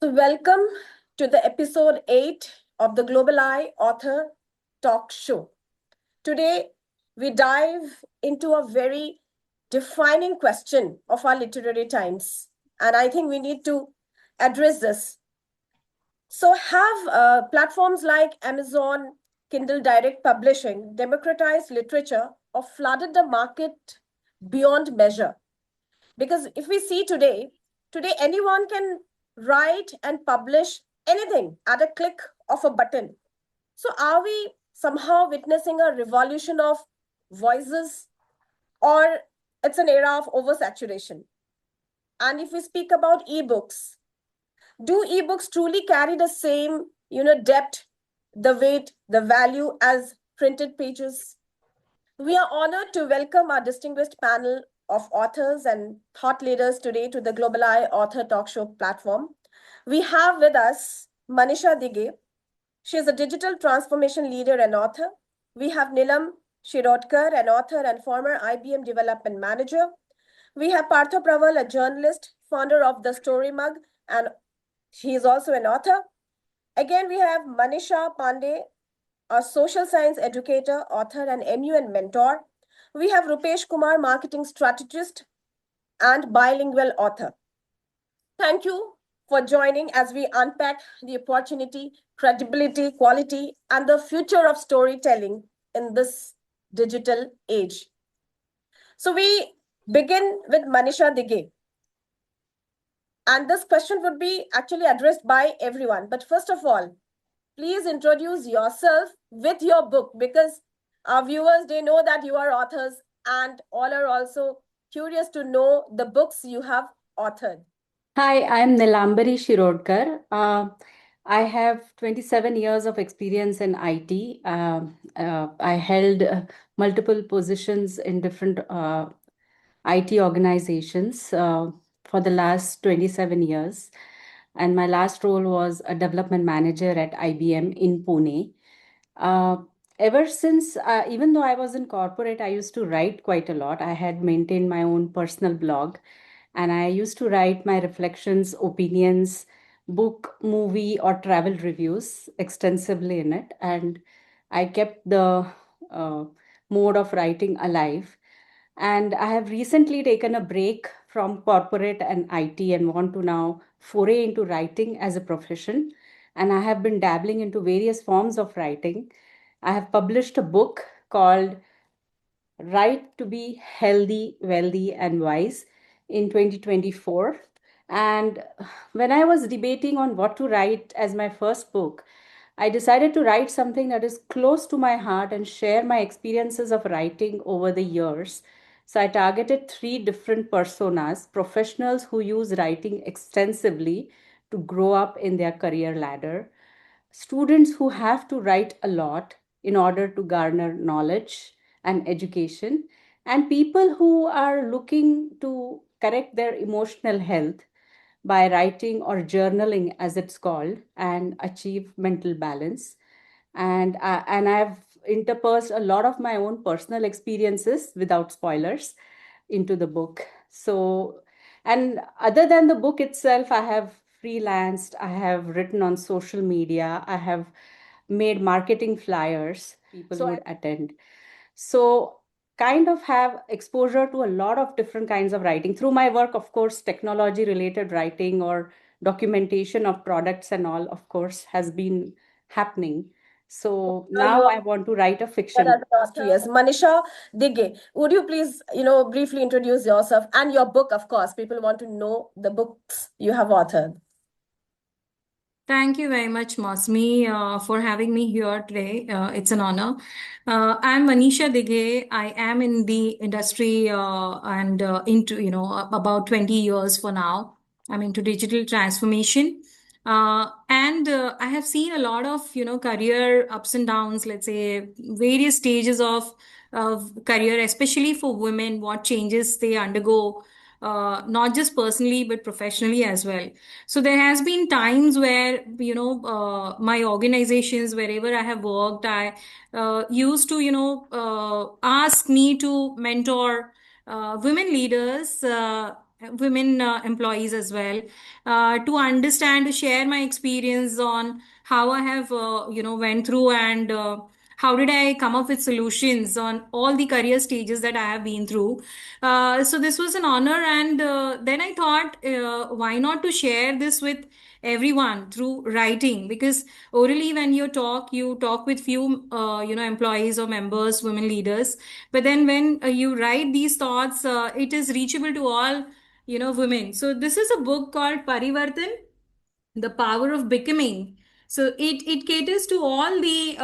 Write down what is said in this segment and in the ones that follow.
So, welcome to the episode 8 of the Global Eye Author Talk Show. Today, we dive into a very defining question of our literary times, and I think we need to address this. So, have platforms like Amazon, Kindle Direct Publishing democratized literature or flooded the market beyond measure? Because if we see today anyone can write and publish anything at a click of a button. So are we somehow witnessing a revolution of voices, or it's an era of oversaturation? And if we speak about ebooks, do ebooks truly carry the same depth, the weight, the value as printed pages? We are honored to welcome our distinguished panel of authors and thought leaders today to the Global Eye Author Talk Show platform. We have with us Manisha Dighe. She is a digital transformation leader and author. We have Nilambari Shirodkar, an author and former IBM development manager. We have Partha, a journalist, founder of the Story Mug, and he is also an author. Again, we have Manisha Pundir, a social science educator, author, and MUN mentor. We have Rupesh Kumar, marketing strategist and bilingual author. Thank you for joining as we unpack the opportunity, credibility, quality, and the future of storytelling in this digital age. So we begin with Manisha Dighe. And this question would be actually addressed by everyone. But first of all, please introduce yourself with your book, because our viewers, they know that you are authors and all are also curious to know the books you have authored. Hi, I'm Nilambari Shirodkar. I have 27 years of experience in IT. I held multiple positions in different IT organizations for the last 27 years. And my last role was a development manager at IBM in Pune. Uh, Ever since, even though I was in corporate, I used to write quite a lot. I had maintained my own personal blog, and I used to write my reflections, opinions, book, movie, or travel reviews extensively in it. And I kept the uh, mode of writing alive. And I have recently taken a break from corporate and IT and want to now foray into writing as a profession. And I have been dabbling into various forms of writing. I have published a book called Right to Be Healthy, Wealthy, and Wise in 2024. And when I was debating on what to write as my first book, I decided to write something that is close to my heart and share my experiences of writing over the years. So I targeted three different personas: professionals who use writing extensively to grow up in their career ladder, students who have to write a lot in order to garner knowledge and education, and people who are looking to correct their emotional health by writing or journaling, as it's called, and achieve mental balance. And I've interposed a lot of my own personal experiences without spoilers into the book. So, and other than the book itself, I have freelanced, I have written on social media, I have made marketing flyers people would attend. So, kind of have exposure to a lot of different kinds of writing through my work. Of course, technology related writing or documentation of products and all, of course, has been happening. So now I want to write a fiction. Yes, Manisha Dighe, would you please, briefly introduce yourself and your book? Of course, people want to know the books you have authored. Thank you very much, Mosmi, for having me here today. It's an honor. I'm Manisha Dighe. I am in the industry and into, about 20 years for now. I'm into digital transformation. And I have seen a lot of, career ups and downs, let's say various stages of career, especially for women, what changes they undergo, not just personally, but professionally as well. So there has been times where, my organizations, wherever I have worked, I used to, ask me to mentor women leaders women employees as well, to understand, to share my experience on how I have, went through, and how did I come up with solutions on all the career stages that I have been through. So this was an honor, and then I thought, why not to share this with everyone through writing? Because orally, when you talk with few, employees or members, women leaders. But then when you write these thoughts, it is reachable to all, women. So this is a book called Parivartan, the power of becoming. So it caters to all the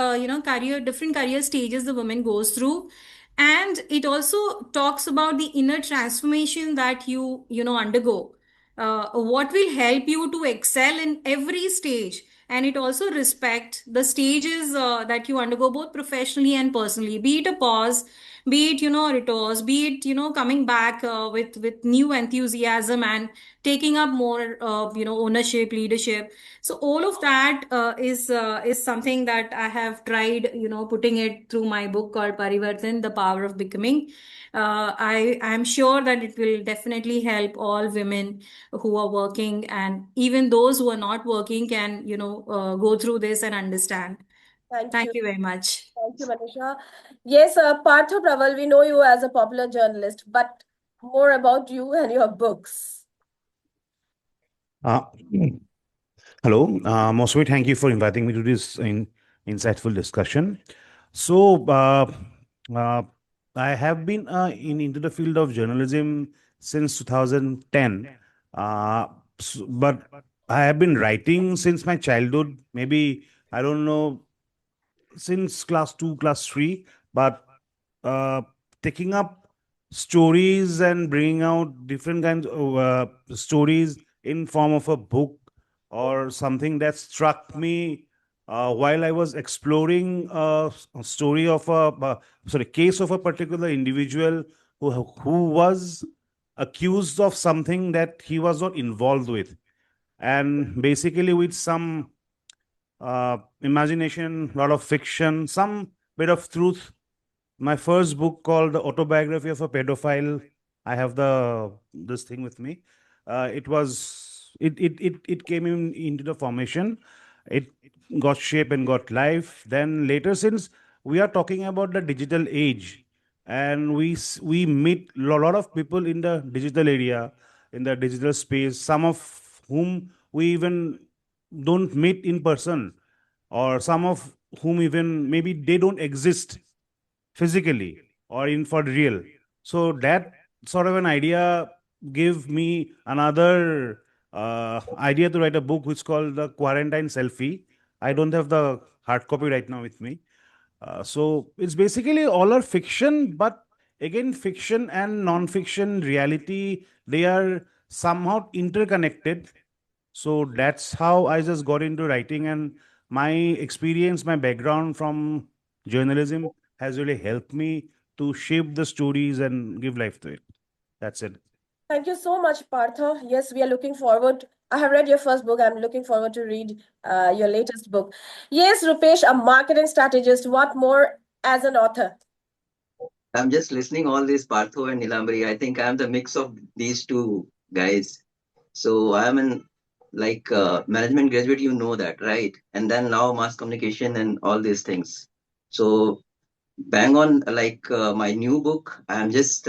career different career stages the woman goes through, and it also talks about the inner transformation that you undergo, what will help you to excel in every stage. And it also respect the stages that you undergo both professionally and personally, be it a pause, be it retorts, be it coming back with new enthusiasm and taking up more ownership, leadership. So all of that is something that I have tried putting it through my book called Parivartan, the power of becoming. I'm sure that it will definitely help all women who are working, and even those who are not working can go through this and understand. Thank Thank you. you very much. Thank you, Manisha. Yes, Partha Praval, we know you as a popular journalist, but more about you and your books. Uh, Hello, Moswe, thank you for inviting me to this insightful discussion. So, uh, I have been into the field of journalism since 2010, but I have been writing since my childhood. Maybe I don't know, since class 2, class 3, but uh, taking up stories and bringing out different kinds of stories in form of a book or something that struck me while I was exploring a story of case of a particular individual who was accused of something that he was not involved with, and basically with some imagination, a lot of fiction, some bit of truth. My first book called The Autobiography of a Pedophile. I have the this thing with me. It came into the formation. It got shape and got life. Then later, since we are talking about the digital age, and we meet a lot of people in the digital area, in the digital space, some of whom we even don't meet in person, or some of whom even maybe they don't exist physically or in for real. So that sort of an idea gave me another idea to write a book which is called The Quarantine Selfie. I don't have the hard copy right now with me. So it's basically all our fiction, but again, fiction and non-fiction reality, they are somehow interconnected. So that's how I just got into writing, and my experience, my background from journalism has really helped me to shape the stories and give life to it. That's it. Thank you so much, Partha. Yes, we are looking forward. I have read your first book. I'm looking forward to read your latest book. Yes, Rupesh, a marketing strategist. What more as an author? I'm just listening all this Partho and Nilambari. I think I'm the mix of these two guys. So I'm an management graduate, you know that, right? And then now mass communication and all these things. So bang on my new book. I'm just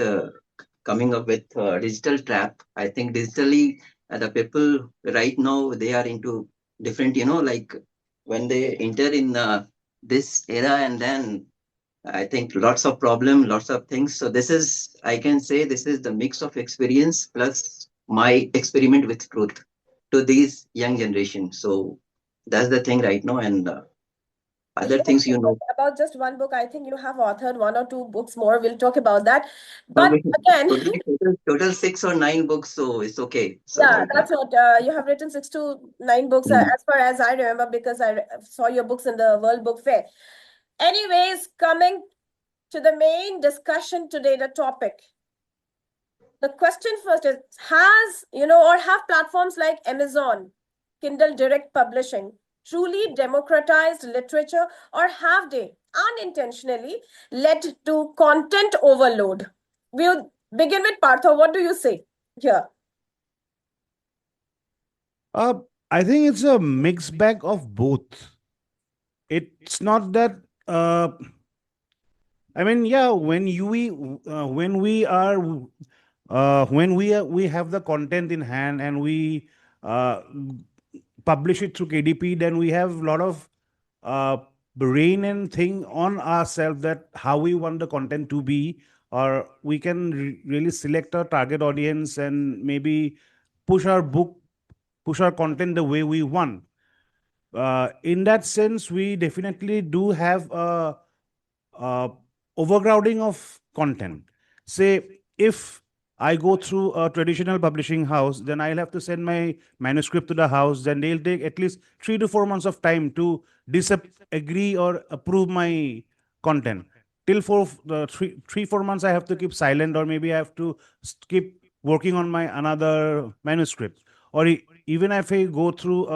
coming up with digital trap. I think digitally the people right now they are into different, when they enter in this era, and then I think lots of problem, lots of things. So this is, I can say, this is the mix of experience plus my experiment with truth to these young generation. So that's the thing right now, and other Yes, things you know. about just one book. I think you have authored one or two books more. We'll talk about that. No, But again, total 6 or 9 books, so it's okay. yeah, So that's what you have written 6 to 9 books mm, as far as I remember, because I saw your books in the World Book Fair. Anyways, coming to the main discussion today, the topic. The question first is, or have platforms like Amazon, Kindle Direct Publishing truly democratized literature, or have they unintentionally led to content overload? We'll begin with Partha. What do you say here? Uh, I think it's a mixed bag of both. It's not that. I mean, yeah, when we are we have the content in hand and we uh, publish it through KDP, then we have a lot of uh, brain and thing on ourselves that how we want the content to be, or we can really select our target audience and maybe push our book, push our content the way we want. In that sense, we definitely do have a uh, overcrowding of content. Say, if I go through a traditional publishing house, then I'll have to send my manuscript to the house. Then they'll take at least 3 to 4 months of time to disagree or approve my content. Till 4 months, I have to keep silent, or maybe I have to keep working on my another manuscript. Or even if I go through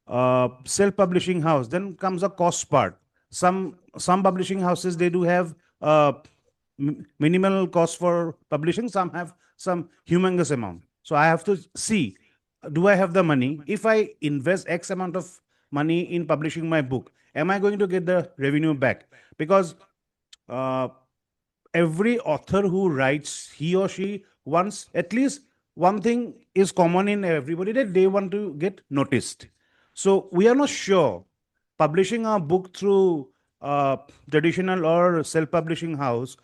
a self-publishing house, then comes a cost part. Some publishing houses, they do have minimal cost for publishing. Some have some humongous amount. So I have to see, do I have the money? If I invest X amount of money in publishing my book, am I going to get the revenue back? Because uh, every author who writes, he or she wants at least one thing is common in everybody, that they want to get noticed. So we are not sure publishing a book through traditional or self-publishing house.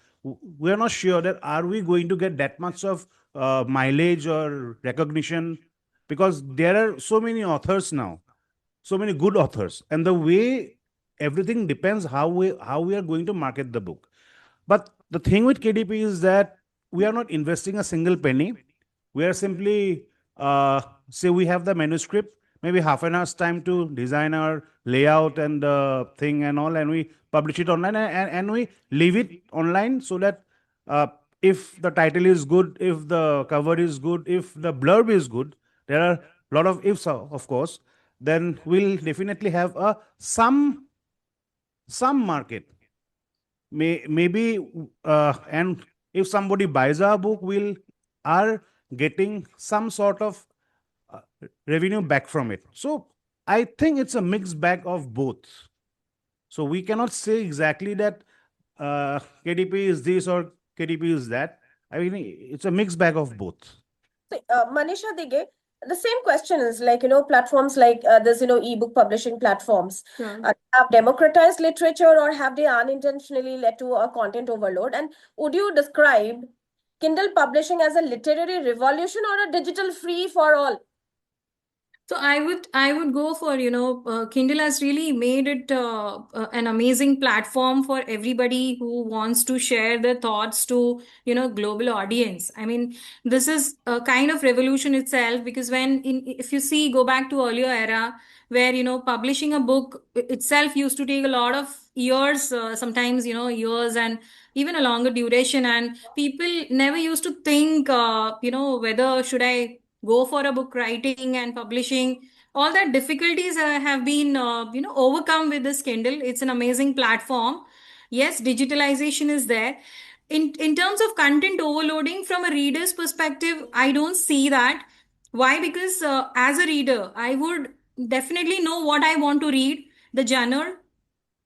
We are not sure that are we going to get that much of mileage or recognition, because there are so many authors now, so many good authors, and the way everything depends how we are going to market the book. But the thing with KDP is that we are not investing a single penny. We are simply say we have the manuscript, maybe half an hour's time to design our layout and the thing and all, and we publish it online, and we leave it online, so that uh, if the title is good, if the cover is good, if the blurb is good, there are a lot of ifs, of course, then we'll definitely have a some market. Maybe and if somebody buys our book, we'll are getting some sort of uh, revenue back from it. So I think it's a mixed bag of both. So we cannot say exactly that KDP is this or KDP is that. I mean, it's a mixed bag of both. So, Manisha Dighe, the same question is like, platforms like this, ebook publishing platforms Sure. have democratized literature, or have they unintentionally led to a content overload? And would you describe Kindle publishing as a literary revolution or a digital free for all? So I would go for, Kindle has really made it an amazing platform for everybody who wants to share their thoughts to, global audience. I mean, this is a kind of revolution itself, because if you see, go back to earlier era where, publishing a book itself used to take a lot of years, sometimes, years, and even a longer duration, and people never used to think, whether should I go for a book writing and publishing. All that difficulties have been overcome with this Kindle. It's an amazing platform. Yes, digitalization is there. In terms of content overloading from a reader's perspective, I don't see that. Why? Because as a reader, I would definitely know what I want to read, the genre,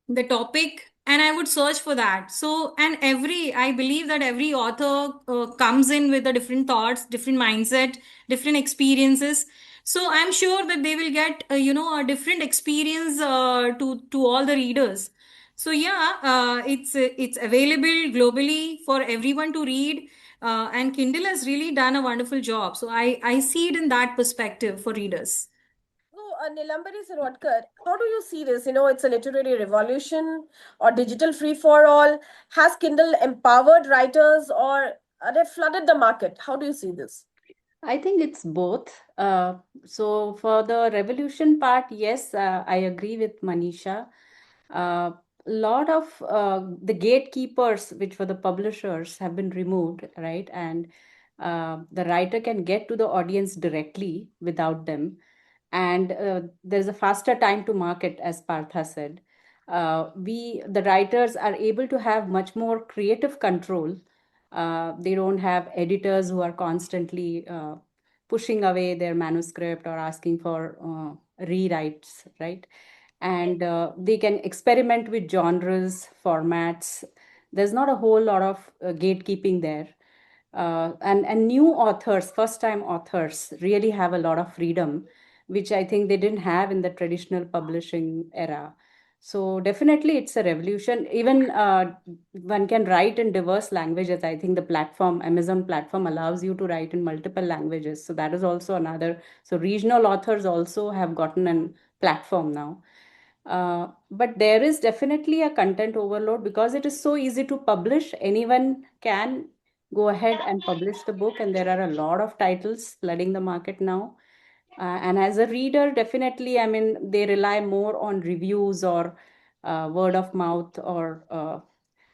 the topic, and I would search for that. So, and I believe that every author comes in with a different thoughts, different mindset, different experiences. So I'm sure that they will get a different experience to all the readers. So yeah, it's available globally for everyone to read, and Kindle has really done a wonderful job. So I see it in that perspective for readers. So, Nilambari Shirodkar, how do you see this? It's a literary revolution or digital free for all. Has Kindle empowered writers, or they flooded the market? How do you see this? I think it's both. So for the revolution part, yes, I agree with Manisha. A lot of the gatekeepers, which were the publishers, have been removed, right? And the writer can get to the audience directly without them. And there's a faster time to market, as Partha said. The writers are able to have much more creative control. They don't have editors who are constantly pushing away their manuscript or asking for rewrites, right? And they can experiment with genres, formats. There's not a whole lot of gatekeeping there. And new authors, first time authors, really have a lot of freedom, which I think they didn't have in the traditional publishing era. So definitely it's a revolution. Even one can write in diverse languages. I think the platform, Amazon platform, allows you to write in multiple languages. So that is also another. So regional authors also have gotten a platform now. But there is definitely a content overload because it is so easy to publish. Anyone can go ahead and publish the book, and there are a lot of titles flooding the market now. And as a reader, definitely, I mean, they rely more on reviews or word of mouth or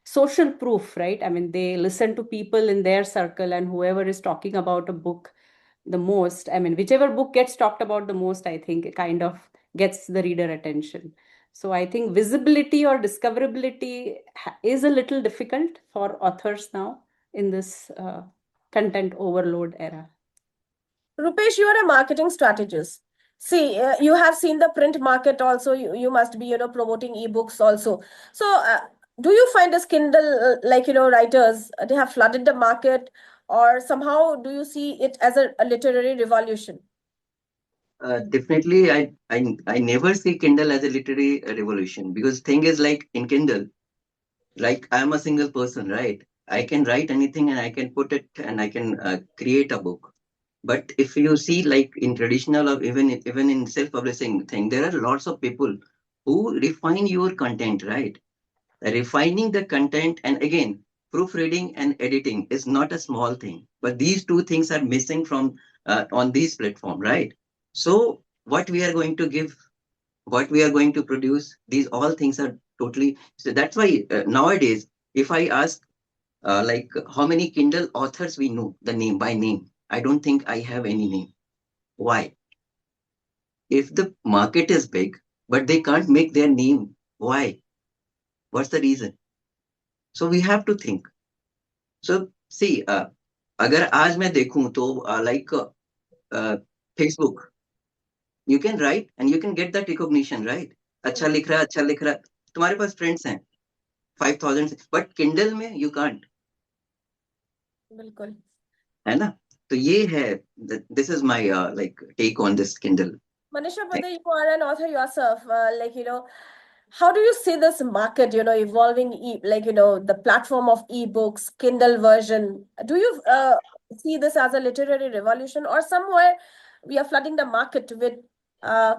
social proof, right? I mean, they listen to people in their circle, and whoever is talking about a book the most, I mean, whichever book gets talked about the most, I think it kind of gets the reader attention. So I think visibility or discoverability is a little difficult for authors now in this content overload era. Rupesh, you are a marketing strategist. See, you have seen the print market also. You must be, promoting ebooks also. So, do you find as Kindle, writers, they have flooded the market, or somehow do you see it as a literary revolution? Definitely, I never see Kindle as a literary revolution, because thing is, like in Kindle, like I'm a single person, right? I can write anything and I can put it and I can create a book. But if you see, like in traditional or even in self-publishing thing, there are lots of people who refine your content, right? Refining the content, and again, proofreading and editing is not a small thing. But these two things are missing from on these platform, right? So what we are going to give, what we are going to produce, these all things are totally. So that's why nowadays, if I ask like how many Kindle authors we know, the name by name, I don't think I have any name. Why? If the market is big, but they can't make their name, why? What's the reason? So we have to think. So see, अगर आज मैं देखूं तो like Facebook, you can write and you can get that recognition, right? अच्छा लिख रहा है, अच्छा लिख रहा है, तुम्हारे पास friends हैं 5,000, but Kindle में you can't, बिल्कुल. है ना? तो ये है, this is my like take on this Kindle. Manisha Pundir, you are an author yourself. How do you see this market, evolving, the platform of ebooks, Kindle version? Do you see this as a literary revolution, or somewhere we are flooding the market with uh,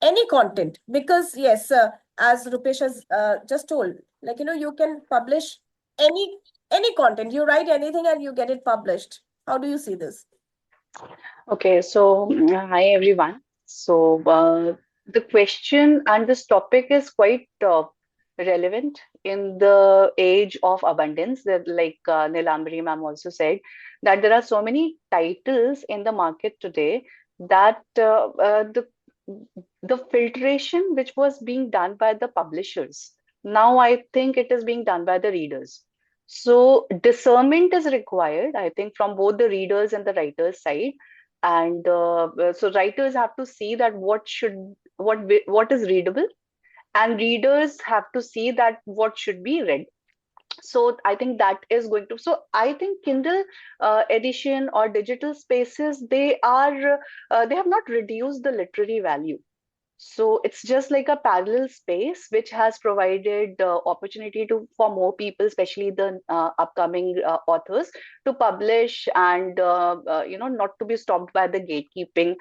any content? Because yes, as Rupesh has just told, you can publish any content. You write anything and you get it published. How do you see this? Okay, so hi everyone. So the question and this topic is quite relevant in the age of abundance. That, like Nilambari ma'am also said, that there are so many titles in the market today that the filtration which was being done by the publishers, now I think it is being done by the readers. So discernment is required, I think, from both the readers and the writers side. And so writers have to see that what is readable, and readers have to see that what should be read. So I think that is going to, so I think Kindle edition or digital spaces, they have not reduced the literary value. So it's just like a parallel space which has provided opportunity to for more people, especially the upcoming authors, to publish and not to be stopped by the gatekeeping,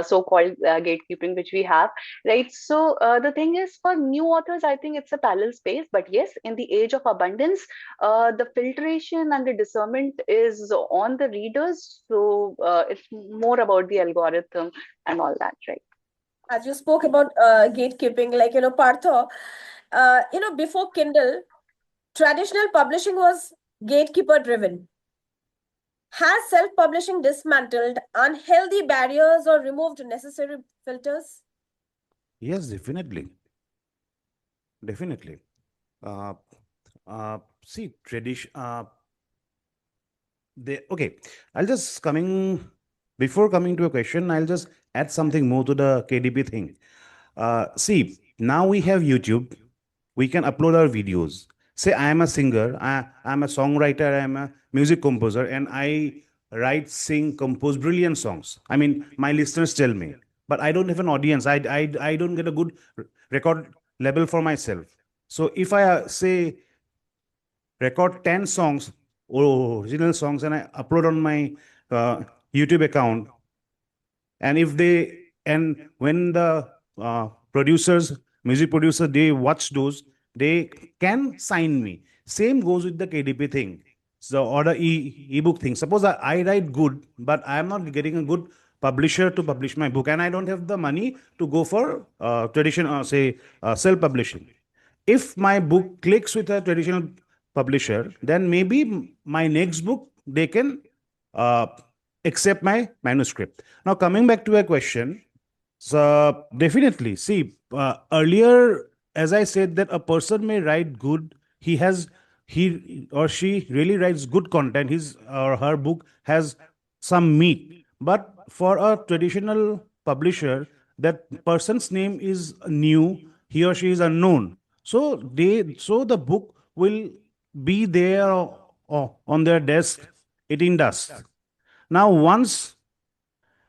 so-called gatekeeping which we have, right? So the thing is, for new authors, I think it's a parallel space. But yes, in the age of abundance, the filtration and the discernment is on the readers. So it's more about the algorithm and all that, right? As you spoke about gatekeeping, Partha, before Kindle, traditional publishing was gatekeeper driven. Has self publishing dismantled unhealthy barriers or removed necessary filters? Yes, definitely. Definitely. Uh, See, tradition. Okay. I'll just coming before coming to a question, I'll just add something more to the KDP thing. See, now we have YouTube. We can upload our videos. Say I am a singer, I'm a songwriter, I'm a music composer, and I write, sing, compose brilliant songs. I mean, my listeners tell me, but I don't have an audience. I don't get a good record label for myself. So if I say record 10 songs or original songs and I upload on my uh, YouTube account, and if they and when the producers music producer they watch those, they can sign me. Same goes with the KDP thing, so or the ebook thing. Suppose I write good but I am not getting a good publisher to publish my book, and I don't have the money to go for tradition say self publishing. If my book clicks with a traditional publisher, then maybe my next book they can uh, accept my manuscript. Now, coming back to a question, so definitely, see, earlier, as I said, that a person may write good. He or she really writes good content. His or her book has some meat. But for a traditional publisher, that person's name is new. He or she is unknown. So the book will be there on their desk, eating dust. Now, once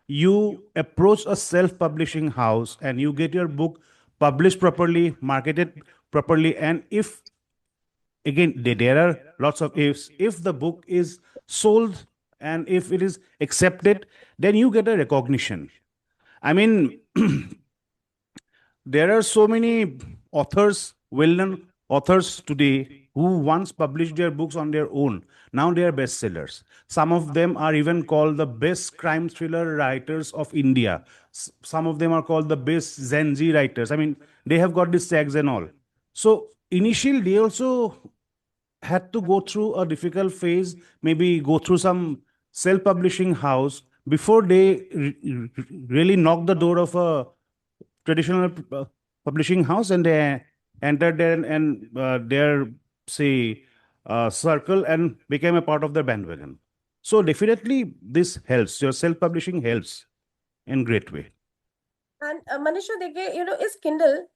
you approach a self-publishing house and you get your book published properly, marketed properly, and if again there are lots of ifs, if the book is sold and if it is accepted, then you get a recognition. I mean, there are so many authors, well-known authors today who once published their books on their own. Now they are bestsellers. Some of them are even called the best crime thriller writers of India. Some of them are called the best Gen Z writers. I mean, they have got these tags and all. So initially, they also had to go through a difficult phase, maybe go through some self-publishing house before they really knock the door of a traditional publishing house, and they entered there and their say circle and became a part of their bandwagon. So definitely this helps. Your self-publishing helps in great way. And Manisha Dighe, is Kindle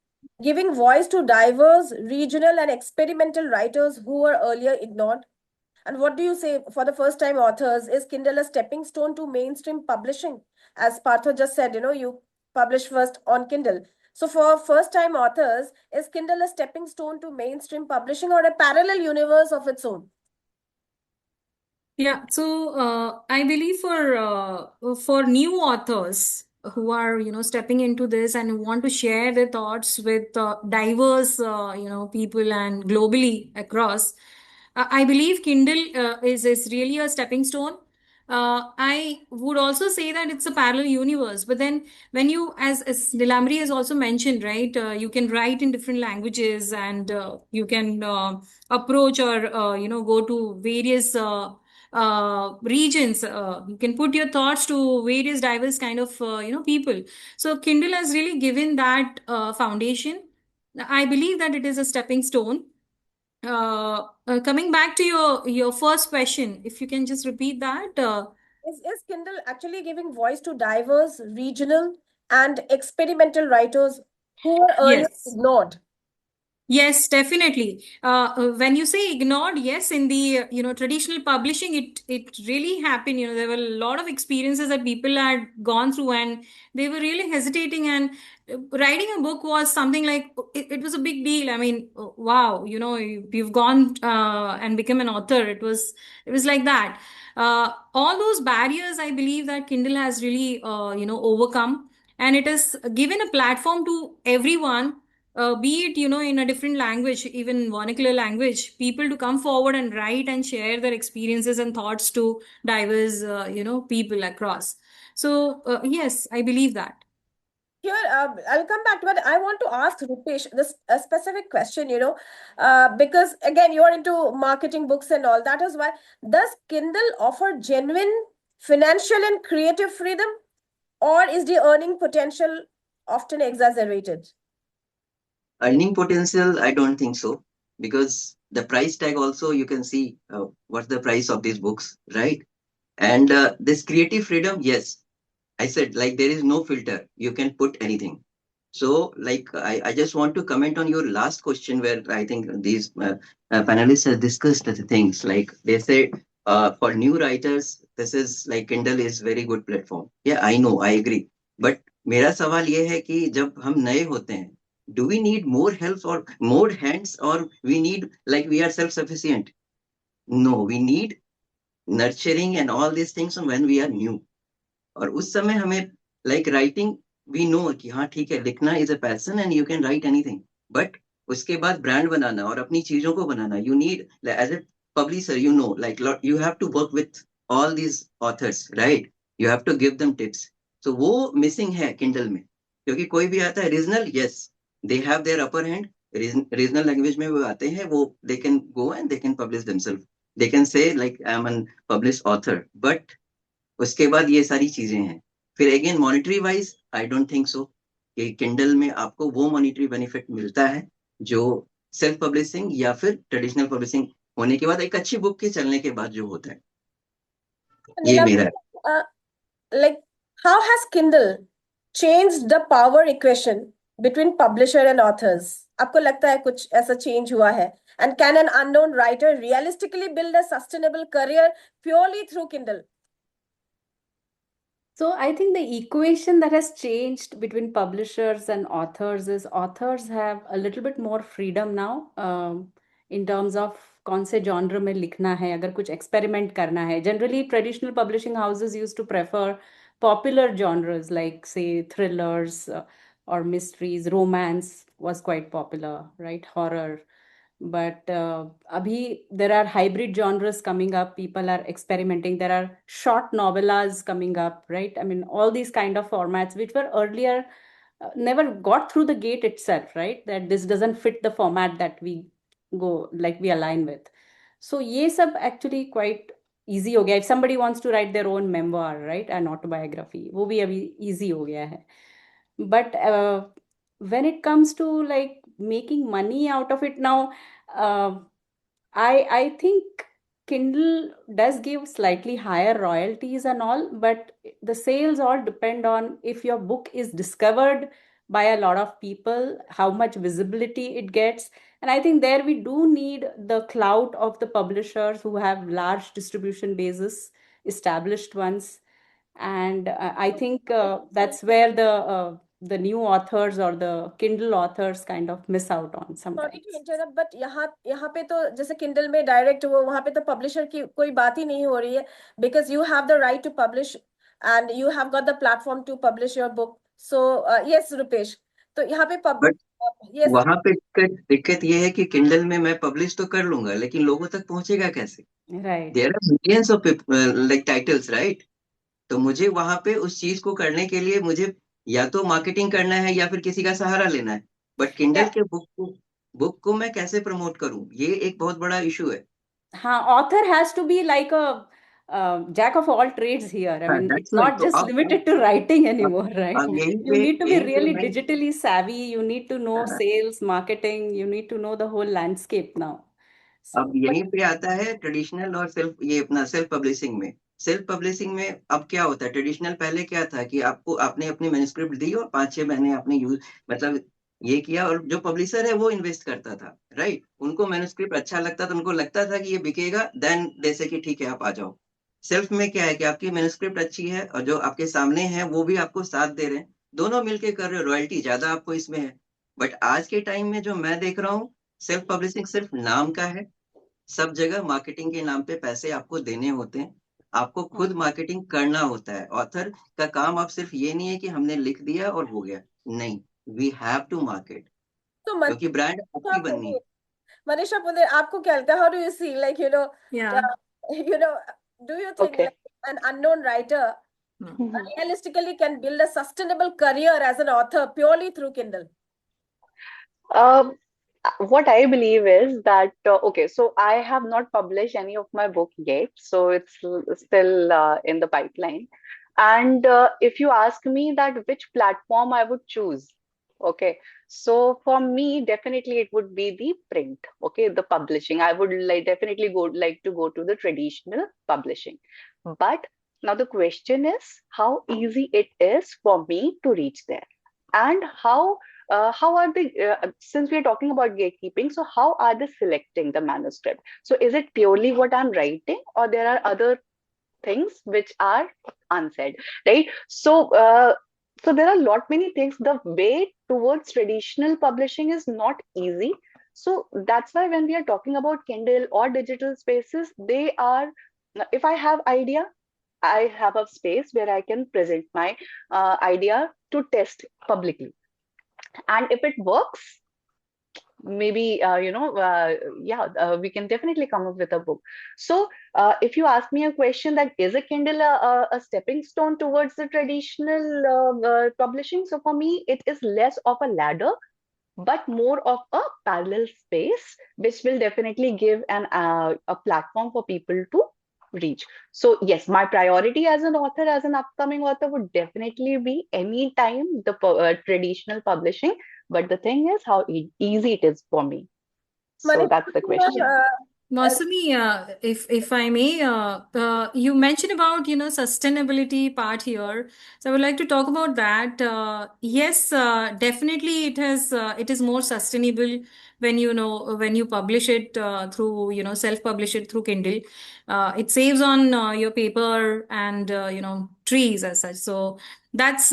giving voice to diverse, regional, and experimental writers who were earlier ignored? And what do you say for the first time authors? Is Kindle a stepping stone to mainstream publishing? As Partha just said, you publish first on Kindle. So for first time authors, is Kindle a stepping stone to mainstream publishing or a parallel universe of its own? Yeah, so I believe for new authors who are stepping into this and who want to share their thoughts with diverse people and globally across, I believe Kindle is really a stepping stone. I would also say that it's a parallel universe, but then when you, as Nilambari has also mentioned, right, you can write in different languages and you can approach or go to various regions. You can put your thoughts to various diverse kind of people. So Kindle has really given that foundation. I believe that it is a stepping stone. Coming back to your first question, if you can just repeat that. Is Kindle actually giving voice to diverse, regional, and experimental writers who were earlier Yes. ignored? Yes, definitely. When you say ignored, yes, in the traditional publishing, it really happened. There were a lot of experiences that people had gone through, and they were really hesitating. And writing a book was something like it was a big deal. I mean, wow, you've gone and become an author. It was like that. All those barriers, I believe that Kindle has really overcome, and it has given a platform to everyone, be it in a different language, even vernacular language, people to come forward and write and share their experiences and thoughts to diverse people across. So yes, I believe that. Here, I'll come back to it. I want to ask Rupesh this a specific question, because again, you're into marketing books and all. That is why, does Kindle offer genuine financial and creative freedom, or is the earning potential often exaggerated? Earning potential, I don't think so, because the price tag also you can see what's the price of these books, right? And this creative freedom, yes, I said, like, there is no filter. You can put anything. So, like, I just want to comment on your last question where I think these panelists have discussed the things. Like, they say, for new writers, this is like Kindle is very good platform. Yeah, I know, I agree. But मेरा सवाल ये है कि जब हम नए होते हैं, do we need more help or more hands, or we need, like, we are self-sufficient? No, we need nurturing and all these things when we are new. और उस समय हमें लाइक राइटिंग वी नो कि हाँ ठीक है, लिखना is a passion and you can write anything, but उसके बाद ब्रांड बनाना और अपनी चीजों को बनाना, you need as a publisher, you know, like you have to work with all these authors, right? You have to give them tips. तो वो मिसिंग है किंडल में, क्योंकि कोई भी आता है regional, yes, they have their upper hand, regional language में वो आते हैं, वो they can go and they can publish themselves, they can say like I am an publish author, but उसके बाद ये सारी चीजें हैं. फिर again monetary wise I don't think so कि किंडल में आपको वो मॉनिटरी बेनिफिट मिलता है जो सेल्फ पब्लिशिंग या फिर ट्रेडिशनल पब्लिशिंग होने के बाद, एक अच्छी बुक के चलने के बाद जो होता है. ये मेरा है. Like, how has Kindle changed the power equation between publisher and authors? आपको लगता है कुछ ऐसा change हुआ है? And can an unknown writer realistically build a sustainable career purely through Kindle? So I think the equation that has changed between publishers and authors is authors have a little bit more freedom now in terms of कौन से genre में लिखना है, अगर कुछ experiment करना है. Generally, traditional publishing houses used to prefer popular genres like, say, thrillers or mysteries. Romance was quite popular, right? Horror. But abhi there are hybrid genres coming up. People are experimenting. There are short novellas coming up, right? I mean, all these kind of formats which were earlier never got through the gate itself, right? That this doesn't fit the format that we go, like, we align with. So ye sab actually quite easy ho gaya. If somebody wants to write their own memoir, right, an autobiography, wo bhi abhi easy ho gaya hai. But when it comes to like making money out of it now, uh, I think Kindle does give slightly higher royalties and all, but the sales all depend on if your book is discovered by a lot of people, how much visibility it gets. And I think there we do need the clout of the publishers who have large distribution bases, established ones. And I think that's where the new authors or the Kindle authors kind of miss out on Sorry sometimes. to interrupt, but यहाँ पे तो जैसे Kindle में direct वो वहाँ पे तो publisher की कोई बात ही नहीं हो रही है, because you have the right to publish and you have got the platform to publish your book. So yes, Rupesh, तो यहाँ पे बट yes, वहां पे दिक्कत ये है कि किंडल में मैं पब्लिश तो कर लूंगा, लेकिन लोगों तक पहुंचेगा कैसे? Right. There are millions of like titles, right? तो मुझे वहां पे उस चीज को करने के लिए मुझे या तो मार्केटिंग करना है या फिर किसी का सहारा लेना है. But Kindle yeah. के बुक को मैं कैसे प्रमोट करूं, ये एक बहुत बड़ा इशू है. हाँ, author has to be like a jack of all trades here. I हाँ, mean, it's that's right. not तो just limited to writing anymore, right? अब You need to be यहीं पे really मैं digitally savvy. You need to know sales, marketing. You need to know the whole landscape now. अब So, but यहीं पे आता है ट्रेडिशनल और सेल्फ, ये अपना सेल्फ पब्लिशिंग में. सेल्फ पब्लिशिंग में अब क्या होता है, ट्रेडिशनल पहले क्या था कि आपको आपने अपनी मैन्युस्क्रिप्ट दी और 5-6 महीने आपने यूज, मतलब ये किया, और जो पब्लिशर है वो इन्वेस्ट करता था, राइट? उनको मैन्युस्क्रिप्ट अच्छा लगता था, उनको लगता था कि ये बिकेगा, देन जैसे कि ठीक है आप आ जाओ. सेल्फ में क्या है कि आपकी मैन्युस्क्रिप्ट अच्छी है और जो आपके सामने है वो भी आपको साथ दे रहे हैं, दोनों मिलके कर रहे हो, रॉयल्टी ज्यादा आपको इसमें है. बट आज के टाइम में जो मैं देख रहा हूँ, सेल्फ पब्लिशिंग सिर्फ नाम का है. सब जगह मार्केटिंग के नाम पे पैसे आपको देने होते हैं, आपको खुद मार्केटिंग करना होता है. ऑथर का काम अब सिर्फ ये नहीं है कि हमने लिख दिया और हो गया, नहीं, वी हैव टू मार्केट, तो क्योंकि ब्रांड आपकी बननी है. Manisha Pundir, आपको क्या लगता है? How do you see, like, Yeah. you know, do you think Okay. like an unknown writer Hmm. realistically can build a sustainable career as an author purely through Kindle? Um, what I believe is that okay, so I have not published any of my book yet, so it's still in the pipeline. And if you ask me that which platform I would choose, okay, so for me, definitely it would be the print, okay, the publishing. I would like definitely like to go to the traditional publishing. But Now the question is how easy it is for me to reach there, and how are they, since we are talking about gatekeeping, so how are they selecting the manuscript? So is it purely what I'm writing, or there are other things which are unsaid, right? So there are a lot many things. The way towards traditional publishing is not easy. So that's why when we are talking about Kindle or digital spaces, they are, if I have idea, I have a space where I can present my idea to test publicly, and if it works, maybe we can definitely come up with a book. So if you ask me a question that is a Kindle a stepping stone towards the traditional publishing, so for me it is less of a ladder but more of a parallel space, which will definitely give a platform for people to reach. So yes, my priority as an author, as an upcoming author, would definitely be anytime the traditional publishing. But the thing is how easy it is for me. So Manisha, that's the question. Mausumi, if I may, you mentioned about sustainability part here, so I would like to talk about that. Yes, definitely it is more sustainable when when you publish it through self-publish it through Kindle. It saves on your paper and trees as such. So that's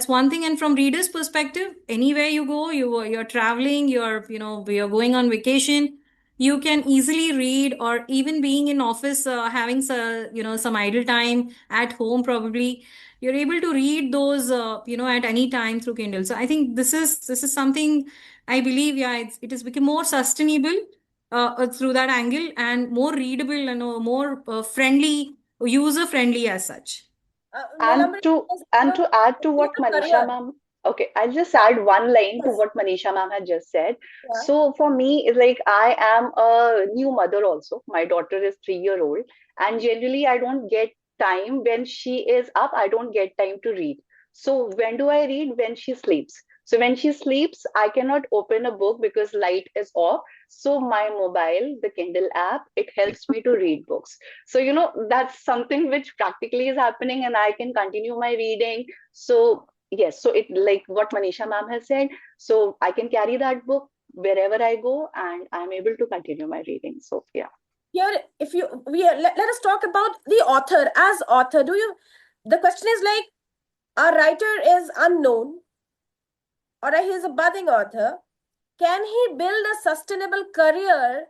one thing. And from reader's perspective, anywhere you go, you're traveling, you're going on vacation, you can easily read, or even being in office, having some idle time at home, probably you're able to read those at any time through Kindle. So I think this is something I believe, yeah, it has become more sustainable through that angle, and more readable and more friendly, user friendly as such. And Nilambari, to is, add to building what a Manisha career. ma'am, okay, I'll just add one line to Yes. what Manisha ma'am had just said. Yeah. So for me, it's like I am a new mother also. My daughter is 3 year old, and generally I don't get time when she is up. I don't get time to read. So when do I read? When she sleeps. So when she sleeps, I cannot open a book because light is off. So my mobile, the Kindle app, it helps me to read books. So that's something which practically is happening, and I can continue my reading. So yes, so it, like what Manisha ma'am has said, so I can carry that book wherever I go, and I'm able to continue my reading. So yeah. Here, if you let us talk about the author. As author, the question is like, our writer is unknown, or he is a budding author. Can he build a sustainable career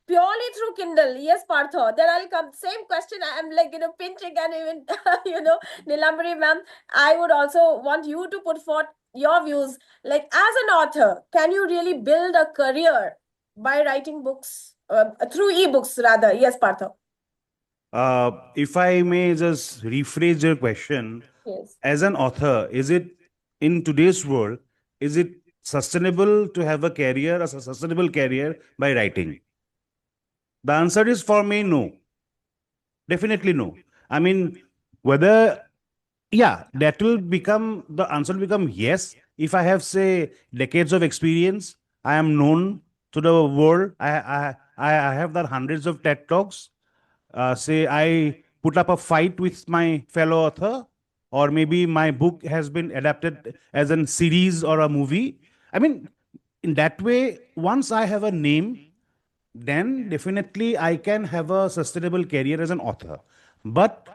purely through Kindle? Yes, Partha. Then I'll come. Same question. I'm like, pinching, and even, Nilambari ma'am, I would also want you to put forth your views. Like, as an author, can you really build a career by writing books, through ebooks rather? Yes, Partha. If I may just rephrase your question, Yes. as an author, is it in today's world, is it sustainable to have a career, a sustainable career by writing? The answer is for me, no. Definitely no. I mean, whether, yeah, that will become, the answer will become yes. If I have, say, decades of experience, I am known to the world. I have done hundreds of TED Talks. Say, I put up a fight with my fellow author, or maybe my book has been adapted as a series or a movie. I mean, in that way, once I have a name, then definitely I can have a sustainable career as an author. But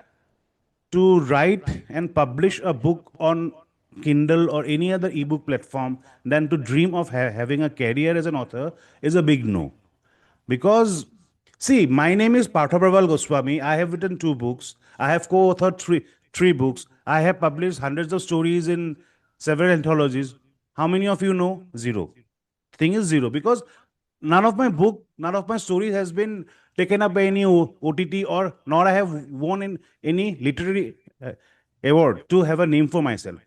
to write and publish a book on Kindle or any other ebook platform than to dream of having a career as an author is a big no. Because, see, my name is Partha Goswami. I have written 2 books. I have co-authored three books. I have published hundreds of stories in several anthologies. How many of you know? Zero. Thing is zero, because none of my stories has been taken up by any OTT, or nor I have won in any literary award to have a name for myself.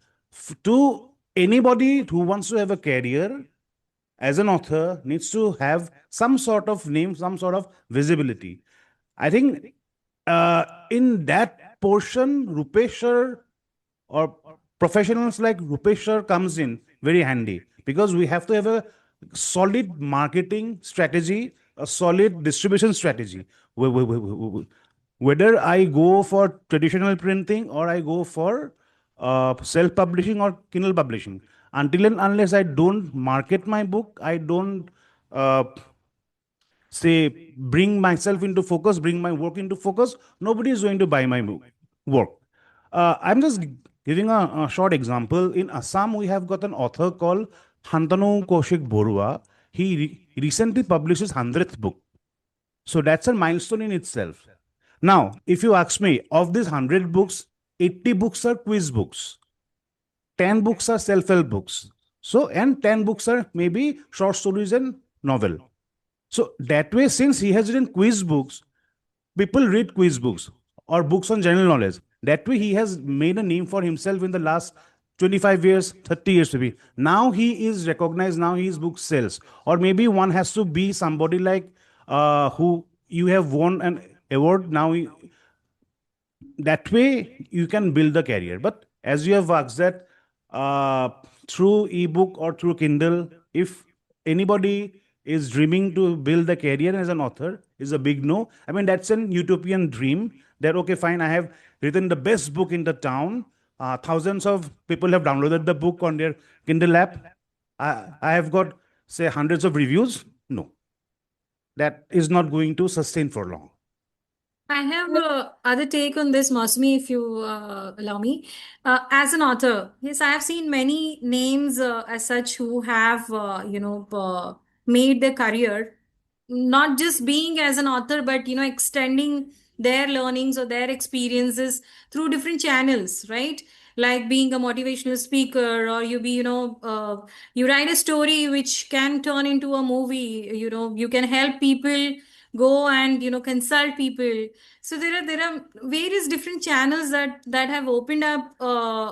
To anybody who wants to have a career as an author needs to have some sort of name, some sort of visibility. I think in that portion, Rupesh sir or professionals like Rupesh sir comes in very handy, because we have to have a solid marketing strategy, a solid distribution strategy. whether I go for traditional printing or I go for self-publishing or Kindle publishing. Until and unless I don't market my book, I don't uh, say bring myself into focus, bring my work into focus, nobody is going to buy my work. I'm just giving a short example. In Assam, we have got an author called Hantanu Kaushik Borua. He recently published his 100th book. So that's a milestone in itself. Now, if you ask me, of these 100 books, 80 books are quiz books, 10 books are self help books. So, and 10 books are maybe short stories and novel. So, that way, since he has written quiz books, people read quiz books or books on general knowledge. That way, he has made a name for himself in the last 25 years, 30 years maybe. Now he is recognized, now his book sells. Or maybe one has to be somebody like who you have won an award, now that way you can build a career. But as you have asked that through ebook or through Kindle, if anybody is dreaming to build a career as an author, is a big no. I mean, that's an utopian dream that okay, fine, I have written the best book in the town, thousands of people have downloaded the book on their Kindle app, I have got say hundreds of reviews. No, that is not going to sustain for long. I have other take on this, Masumi, if you allow me. As an author, yes, I have seen many names as such who have, made their career, not just being as an author, but, extending their learnings or their experiences through different channels, right? Like being a motivational speaker, or you write a story which can turn into a movie, you can help people go and consult people. So there are various different channels that have opened up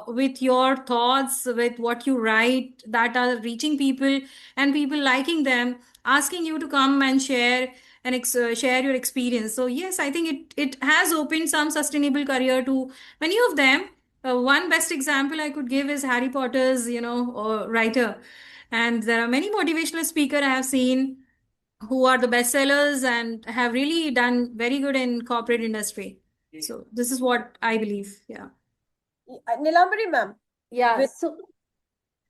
with your thoughts, with what you write, that are reaching people and people liking them, asking you to come and share and share your experience. So yes, I think it has opened some sustainable career to many of them. One best example I could give is Harry Potter's writer, and there are many motivational speaker I have seen who are the bestsellers and have really done very good in corporate industry. So this is what I believe. Yeah. Nilambari ma'am, Yeah. with So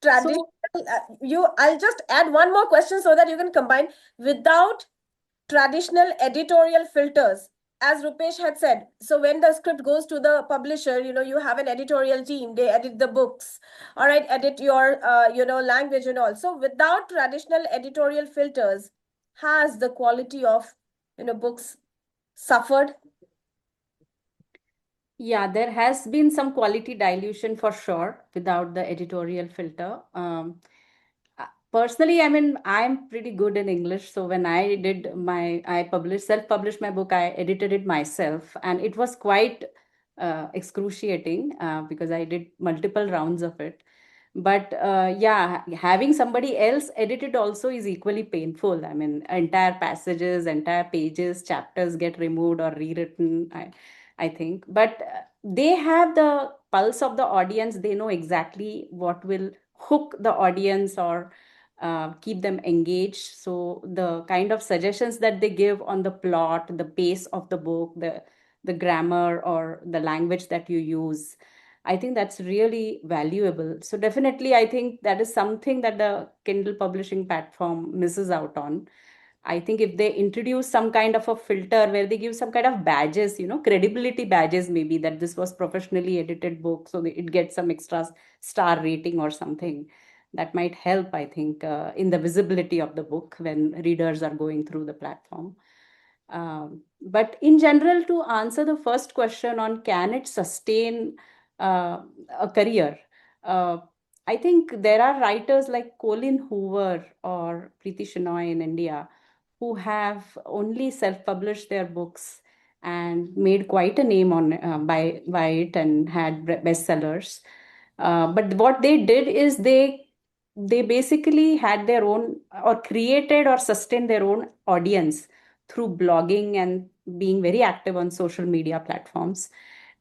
traditional, I'll just add one more question so that you can combine. Without traditional editorial filters, as Rupesh had said, so when the script goes to the publisher, you have an editorial team, they edit the books, all right, edit your language and all. So without traditional editorial filters, has the quality of books suffered? yeah, there has been some quality dilution for sure without the editorial filter. Personally, I mean, I'm pretty good in English. So when I self-published my book, I edited it myself, and it was quite excruciating because I did multiple rounds of it. But yeah, having somebody else edit it also is equally painful. I mean, entire passages, entire pages, chapters get removed or rewritten. I think, but they have the pulse of the audience. They know exactly what will hook the audience or keep them engaged. So the kind of suggestions that they give on the plot, the pace of the book, the grammar or the language that you use, I think that's really valuable. So definitely, I think that is something that the Kindle publishing platform misses out on. I think if they introduce some kind of a filter where they give some kind of badges, credibility badges, maybe that this was professionally edited book, so that it gets some extra star rating or something, that might help, I think, in the visibility of the book when readers are going through the platform. But in general, to answer the first question on can it sustain a career, uh, I think there are writers like Colin Hoover or Preeti Shenoy in India who have only self-published their books and made quite a name on by it and had bestsellers. But what they did is they basically had their own or created or sustained their own audience through blogging and being very active on social media platforms.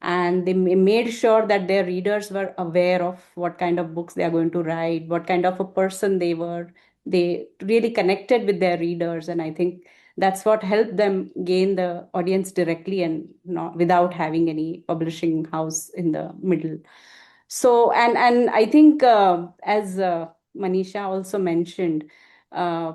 And they made sure that their readers were aware of what kind of books they are going to write, what kind of a person they were. They really connected with their readers. And I think That's what helped them gain the audience directly and not without having any publishing house in the middle. So, and I think as Manisha also mentioned, uh,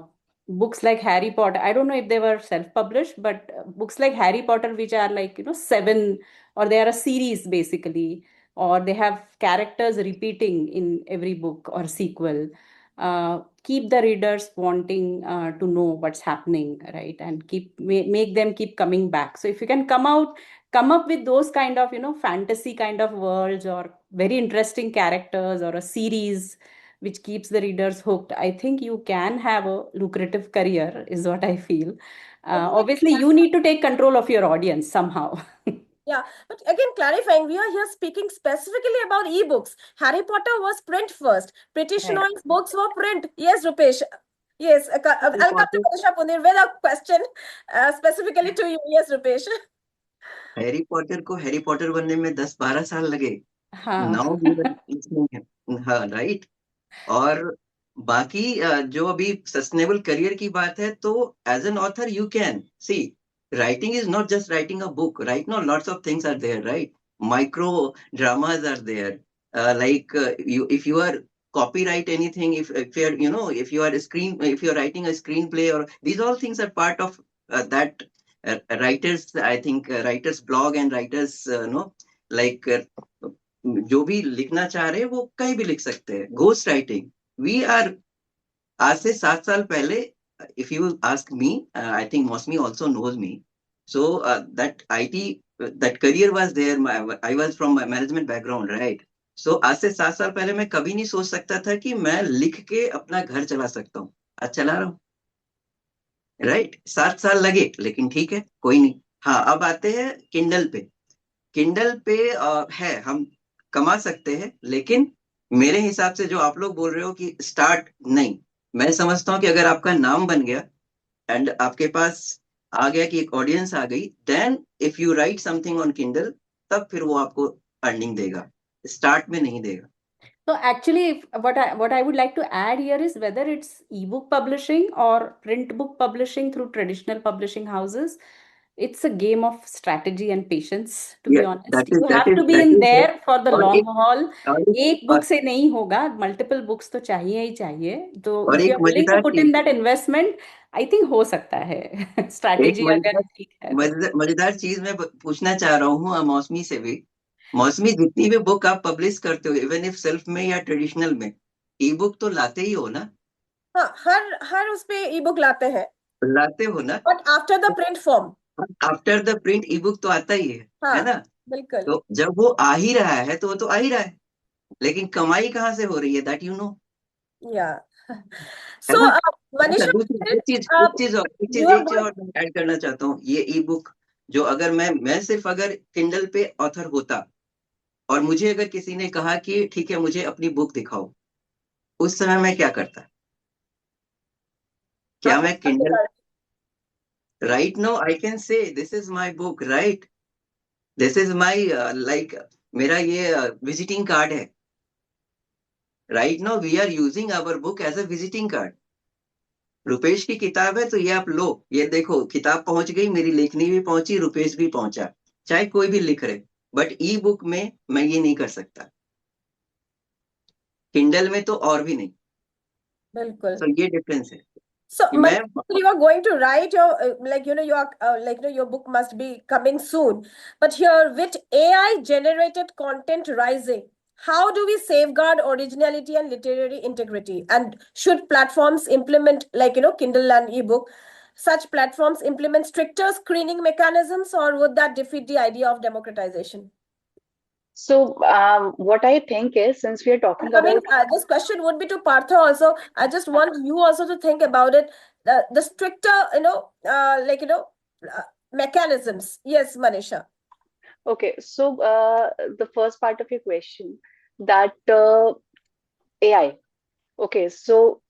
books like Harry Potter, I don't know if they were self-published, but books like Harry Potter, which are like, seven, or they are a series basically, or they have characters repeating in every book or sequel, keep the readers wanting to know what's happening, right? And make them keep coming back. So if you can come up with those kind of, fantasy kind of worlds or very interesting characters or a series which keeps the readers hooked, I think you can have a lucrative career, is what I feel. Obviously, you need to take control of your audience somehow. Yeah, but again, clarifying, we are here speaking specifically about ebooks. Harry Potter was print first. British Right. Noise books were print. Yes, Rupesh. Yes, Harry I'll come to Potter Manisha Pundir with a question specifically to you. Yes, Rupesh. Harry Potter को Harry Potter बनने में 10-12 साल लगे. हाँ. Now हाँ right. और बाकी जो अभी सस्टेनेबल करियर की बात है, तो as an author you can see writing is not just writing a book. Right now lots of things are there, right? Micro dramas are there, you if you are copyright anything, if you're if you are if you're writing a screenplay, or these all things are part of that writers, I think writers blog and writers like जो भी लिखना चाह रहे हैं वो कहीं भी लिख सकते हैं. घोस्ट राइटिंग, वी आर, आज से 7 साल पहले, if you ask me, I think Mosmi also knows me. So that IT, that career was there. I was from my management background, right? So आज से 7 साल पहले मैं कभी नहीं सोच सकता था कि मैं लिख के अपना घर चला सकता हूँ. आज चला रहा हूँ, राइट? 7 साल लगे, लेकिन ठीक है, कोई नहीं. हाँ, अब आते हैं किंडल पे. किंडल पे है, हम कमा सकते हैं, लेकिन मेरे हिसाब से जो आप लोग बोल रहे हो कि स्टार्ट, नहीं. मैं समझता हूँ कि अगर आपका नाम बन गया एंड आपके पास आ गया कि एक ऑडियंस आ गई, then if you write something on Kindle, तब फिर वो आपको अर्निंग देगा, स्टार्ट में नहीं देगा. So actually, what I would like to add here is whether it's ebook publishing or print book publishing through traditional publishing houses, it's a game of strategy and patience, to be Yeah, honest. You have to be that in is there. there for the और long एक haul. और एक और, book से नहीं होगा, multiple books तो चाहिए ही चाहिए. तो और if you एक are willing to मजेदार put चीज, in that investment, I think हो सकता है. एक Strategy अगर मजेदार ठीक है तो. मजेदार चीज मैं पूछना चाह रहा हूँ मौसमी से भी. मौसमी, जितनी भी बुक आप पब्लिश करते हो, इवन इफ सेल्फ में या ट्रेडिशनल में, ई बुक तो लाते ही हो ना? हाँ, हर उस पे ई बुक लाते हैं, लाते हो ना? But after the print form. After the print E book तो आता ही है हाँ, ना? बिल्कुल. तो जब वो आ ही रहा है तो वो तो आ ही रहा है, लेकिन कमाई कहाँ से हो रही है, दैट यू नो, या है सो ना? अच्छा, मनीषा, दूसरी यू आर एक चीज और ऐड करना चाहता हूँ. ये ई बुक जो, अगर मैं सिर्फ अगर किंडल पे ऑथर होता और मुझे अगर किसी ने कहा कि ठीक है मुझे अपनी बुक दिखाओ, उस समय मैं क्या करता? क्या मैं Kindle, right now I can say this is my book, right? This is my like, मेरा ये विजिटिंग कार्ड है. Right now we are using our book as a visiting card. Rupesh की किताब है तो ये आप लो, ये देखो किताब पहुंच गई, मेरी लेखनी भी पहुंची, रुपेश भी पहुंचा, चाहे कोई भी लिख रहे. बट ई बुक में मैं ये नहीं कर सकता, किंडल में तो और भी नहीं. बिल्कुल. तो ये डिफरेंस है So, कि मैं, you are going to write your, you are, your book must be coming soon. But here, with AI generated content rising, how do we safeguard originality and literary integrity? And should platforms implement, Kindle and ebook, such platforms implement stricter screening mechanisms, or would that defeat the idea of democratization? So what I think is, since we are talking Coming, about, this question would be to Partha also. I just want you also to think about it. The stricter, mechanisms. Yes, Manisha. okay, so the first part of your question, that AI. Okay, so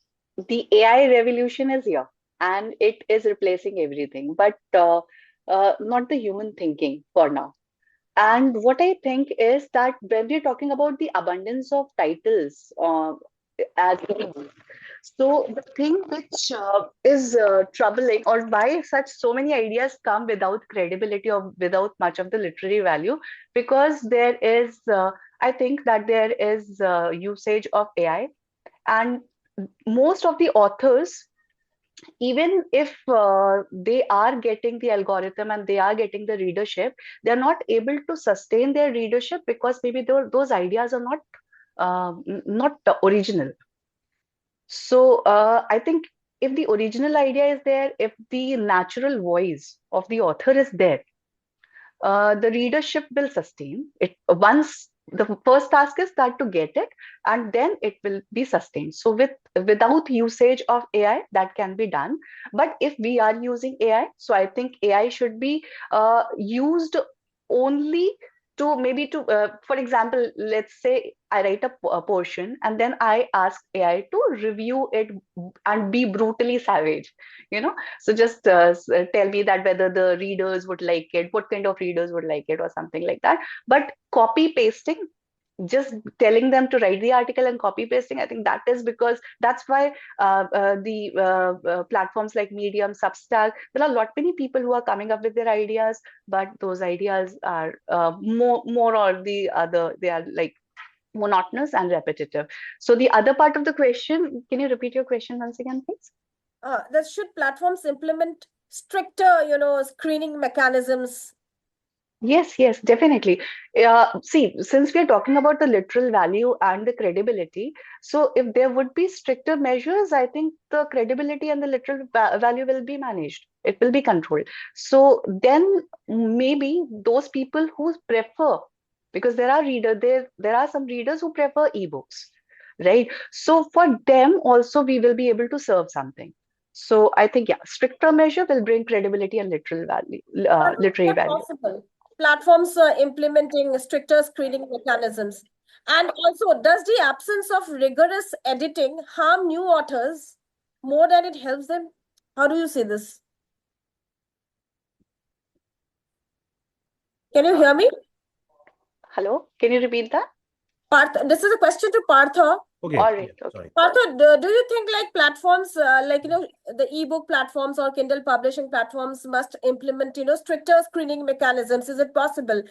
the AI revolution is here and it is replacing everything, but not the human thinking for now. And what I think is that when we're talking about the abundance of titles as So the thing which is troubling, or why such so many ideas come without credibility or without much of the literary value, because there is, I think that there is usage of AI, and most of the authors, even if they are getting the algorithm and they are getting the readership, they are not able to sustain their readership because maybe those ideas are not the original. So I think if the original idea is there, if the natural voice of the author is there, the readership will sustain it. Once the first task is that to get it, and then it will be sustained. So without usage of AI, that can be done. But if we are using AI, so I think AI should be used only to maybe to for example, let's say I write a portion and then I ask AI to review it and be brutally savage, you know. So just tell me that whether the readers would like it, what kind of readers would like it, or something like that. But copy pasting, just telling them to write the article and copy pasting, I think that is because that's why the platforms like Medium, Substack, there are a lot many people who are coming up with their ideas, but those ideas are more or the other, they are like monotonous and repetitive. So the other part of the question, can you repeat your question once again, please? That should platforms implement stricter, screening mechanisms? Yes, definitely. See, since we are talking about the literal value and the credibility, so if there would be stricter measures, I think the credibility and the literal value will be managed. It will be controlled. So then maybe those people who prefer, because there are some readers who prefer ebooks, right? So for them also we will be able to serve something. So I think, yeah, stricter measure will bring credibility and literal value, Is literary that value. possible? Platforms are implementing stricter screening mechanisms. And also, does the absence of rigorous editing harm new authors more than it helps them? How do you see this? Can you hear me? Hello, can you repeat that? Partha, this is a question to Partha. Okay. All right, Yeah, okay. sorry. Partha, do you think like platforms, the ebook platforms or Kindle publishing platforms must implement, stricter screening mechanisms? Is it possible?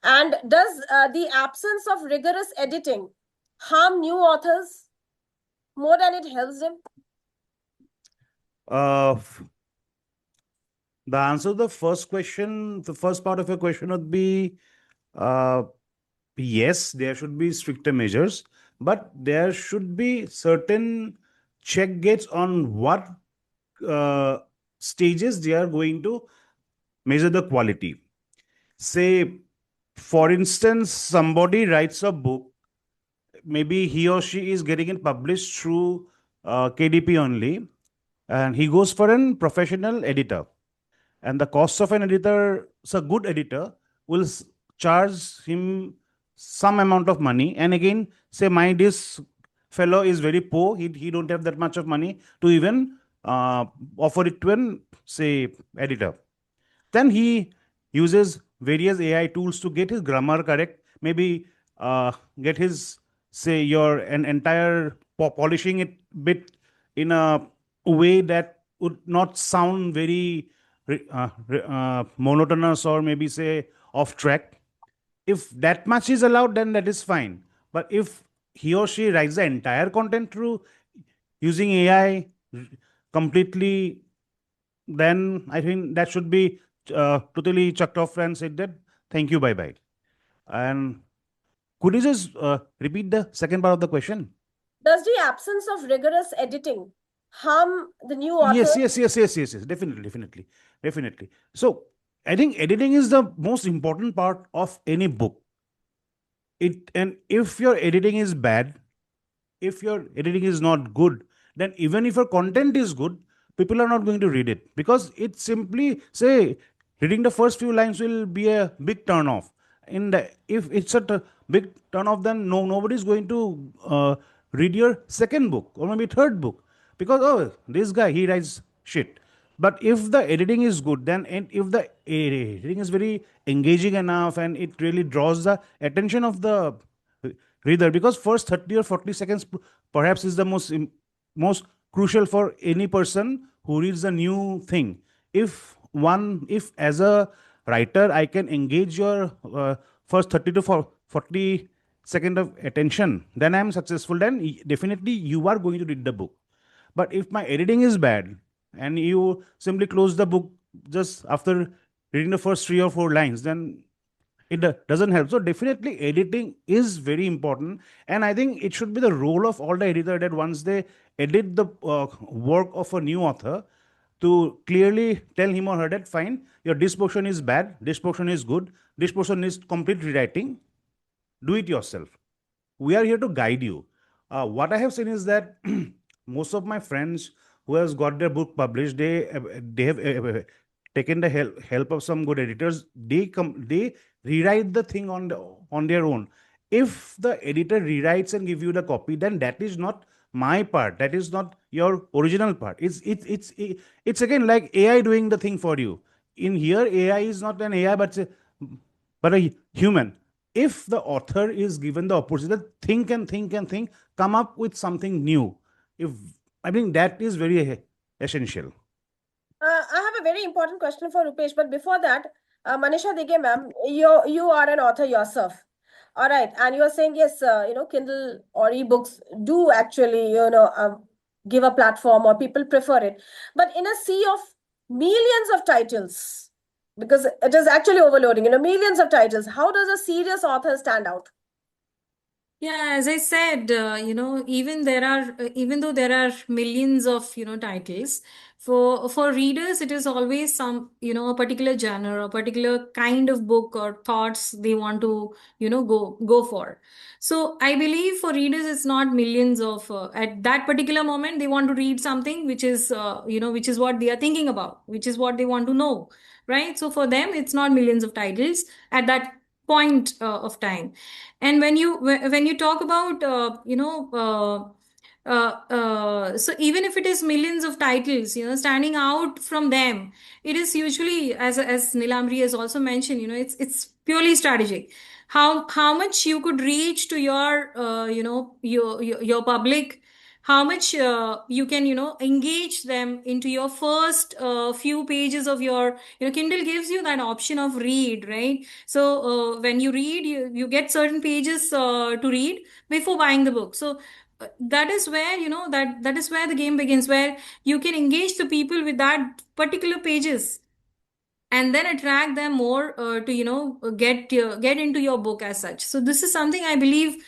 And does the absence of rigorous editing harm new authors more than it helps them? The answer to the first question, the first part of your question would be uh, yes, there should be stricter measures, but there should be certain check gates on what uh, stages they are going to measure the quality. Say, for instance, somebody writes a book, maybe he or she is getting it published through KDP only, and he goes for a professional editor. And the cost of an editor, so a good editor, will charge him some amount of money. And again, say this fellow is very poor, he don't have that much of money to even offer it to an, say, editor. Then he uses various AI tools to get his grammar correct, maybe get his, say, your an entire polishing it bit in a way that would not sound very monotonous or maybe say off track. If that much is allowed, then that is fine. But if he or she writes the entire content through using AI completely, then I think that should be totally chucked off and said that thank you, bye bye. And could you just repeat the second part of the question? Does the absence of rigorous editing harm the new author? Yes. Definitely. So I think editing is the most important part of any book. And if your editing is bad, if your editing is not good, then even if your content is good, people are not going to read it, because it simply, say, reading the first few lines will be a big turn off. If it's a big turn off, then nobody is going to read your second book or maybe third book, because oh, this guy, he writes shit. But if the editing is good, then, and if the editing is very engaging enough and it really draws the attention of the reader, because first 30 or 40 seconds perhaps is the most most crucial for any person who reads a new thing. If as a writer I can engage your first 30 to 40 second of attention, then I am successful. Then definitely you are going to read the book. But if my editing is bad and you simply close the book just after reading the first 3 or 4 lines, then it doesn't help. So definitely editing is very important, and I think it should be the role of all the editor that once they edit the work of a new author, to clearly tell him or her that fine, your this portion is bad, this portion is good, this portion is complete rewriting, do it yourself. We are here to guide you. What I have seen is that most of my friends who has got their book published, they have taken the help of some good editors. They rewrite the thing on their own. If the editor rewrites and give you the copy, then that is not my part. That is not your original part. It's again like AI doing the thing for you. In here, AI is not an AI, but a human. If the author is given the opportunity to think and think and think, come up with something new. If I think that is very essential. I have a very important question for Rupesh, but before that, Manisha Dighe, ma'am, you are an author yourself. All right, and you are saying yes, Kindle or ebooks do actually, give a platform or people prefer it. But in a sea of millions of titles, because it is actually overloading, millions of titles, how does a serious author stand out? Yeah, as I said, even though there are millions of, titles, for readers, it is always some, a particular genre, a particular kind of book or thoughts they want to, go for. So I believe for readers, it's not millions of, at that particular moment, they want to read something which is, which is what they are thinking about, which is what they want to know, right? So for them, it's not millions of titles at that point of time. And when you talk about so even if it is millions of titles, standing out from them, it is usually, as Nilambari has also mentioned, it's purely strategic. How much you could reach to your your public, how much you can engage them into your first few pages of your, Kindle gives you that option of read, right? So when you read, you get certain pages to read before buying the book. So that is where, that is where the game begins, where you can engage the people with that particular pages and then attract them more to get into your book as such. So this is something I believe,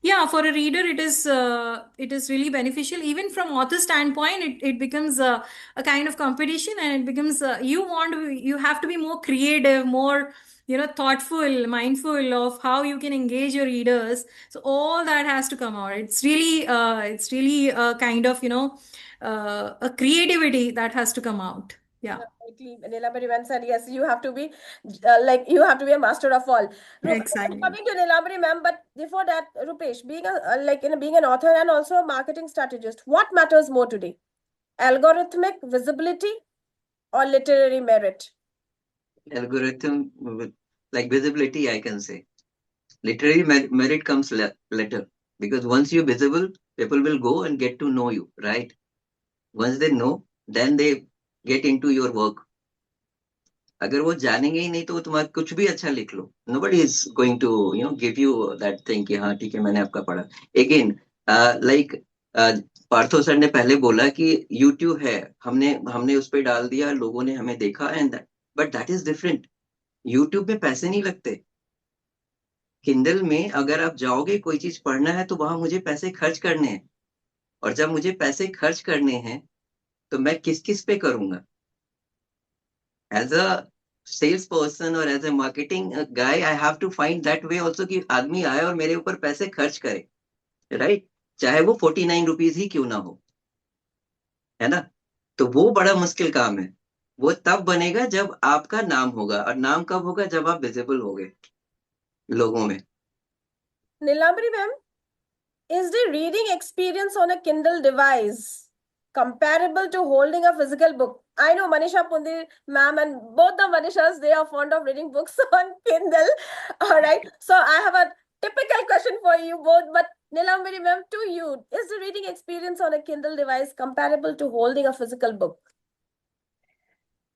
yeah, for a reader it is really beneficial. Even from author standpoint, it becomes a kind of competition, and it becomes you have to be more creative, more thoughtful, mindful of how you can engage your readers. So all that has to come out. It's really a kind of a creativity that has to come out. Yeah. Nilambari once said, yes, you have to be you have to be a master of all. Exactly. Coming to Nilambari, ma'am, but before that, Rupesh, being being an author and also a marketing strategist, what matters more today? Algorithmic visibility or literary merit? Algorithm with like visibility, I can say. Literary merit comes later, because once you're visible, people will go and get to know you, right? Once they know, then they get into your work. अगर वो जानेंगे ही नहीं तो वो तुम्हारा कुछ भी अच्छा लिख लो, nobody is going to give you that thing कि हाँ ठीक है मैंने आपका पढ़ा. Again, like पार्थो सर ने पहले बोला कि YouTube है, हमने उस पर डाल दिया, लोगों ने हमें देखा, and but that is different. YouTube में पैसे नहीं लगते. किंडल में अगर आप जाओगे कोई चीज पढ़ना है तो वहां मुझे पैसे खर्च करने हैं, और जब मुझे पैसे खर्च करने हैं तो मैं किस किस पे करूंगा. एज अ सेल्स पर्सन और as a marketing guy, I have to find that way also कि आदमी आए और मेरे ऊपर पैसे खर्च करे, राइट? चाहे वो 49 रुपीज ही क्यों ना हो, है ना? तो वो बड़ा मुश्किल काम है. वो तब बनेगा जब आपका नाम होगा, और नाम कब होगा? जब आप विजिबल होगे लोगों में. Nilambari, ma'am, is the reading experience on a Kindle device comparable to holding a physical book? I know Manisha Pundir, ma'am, and both the Manishas, they are fond of reading books on Kindle. All right. So I have a typical question for you both, but Nilambari ma'am, to you, is the reading experience on a Kindle device comparable to holding a physical book?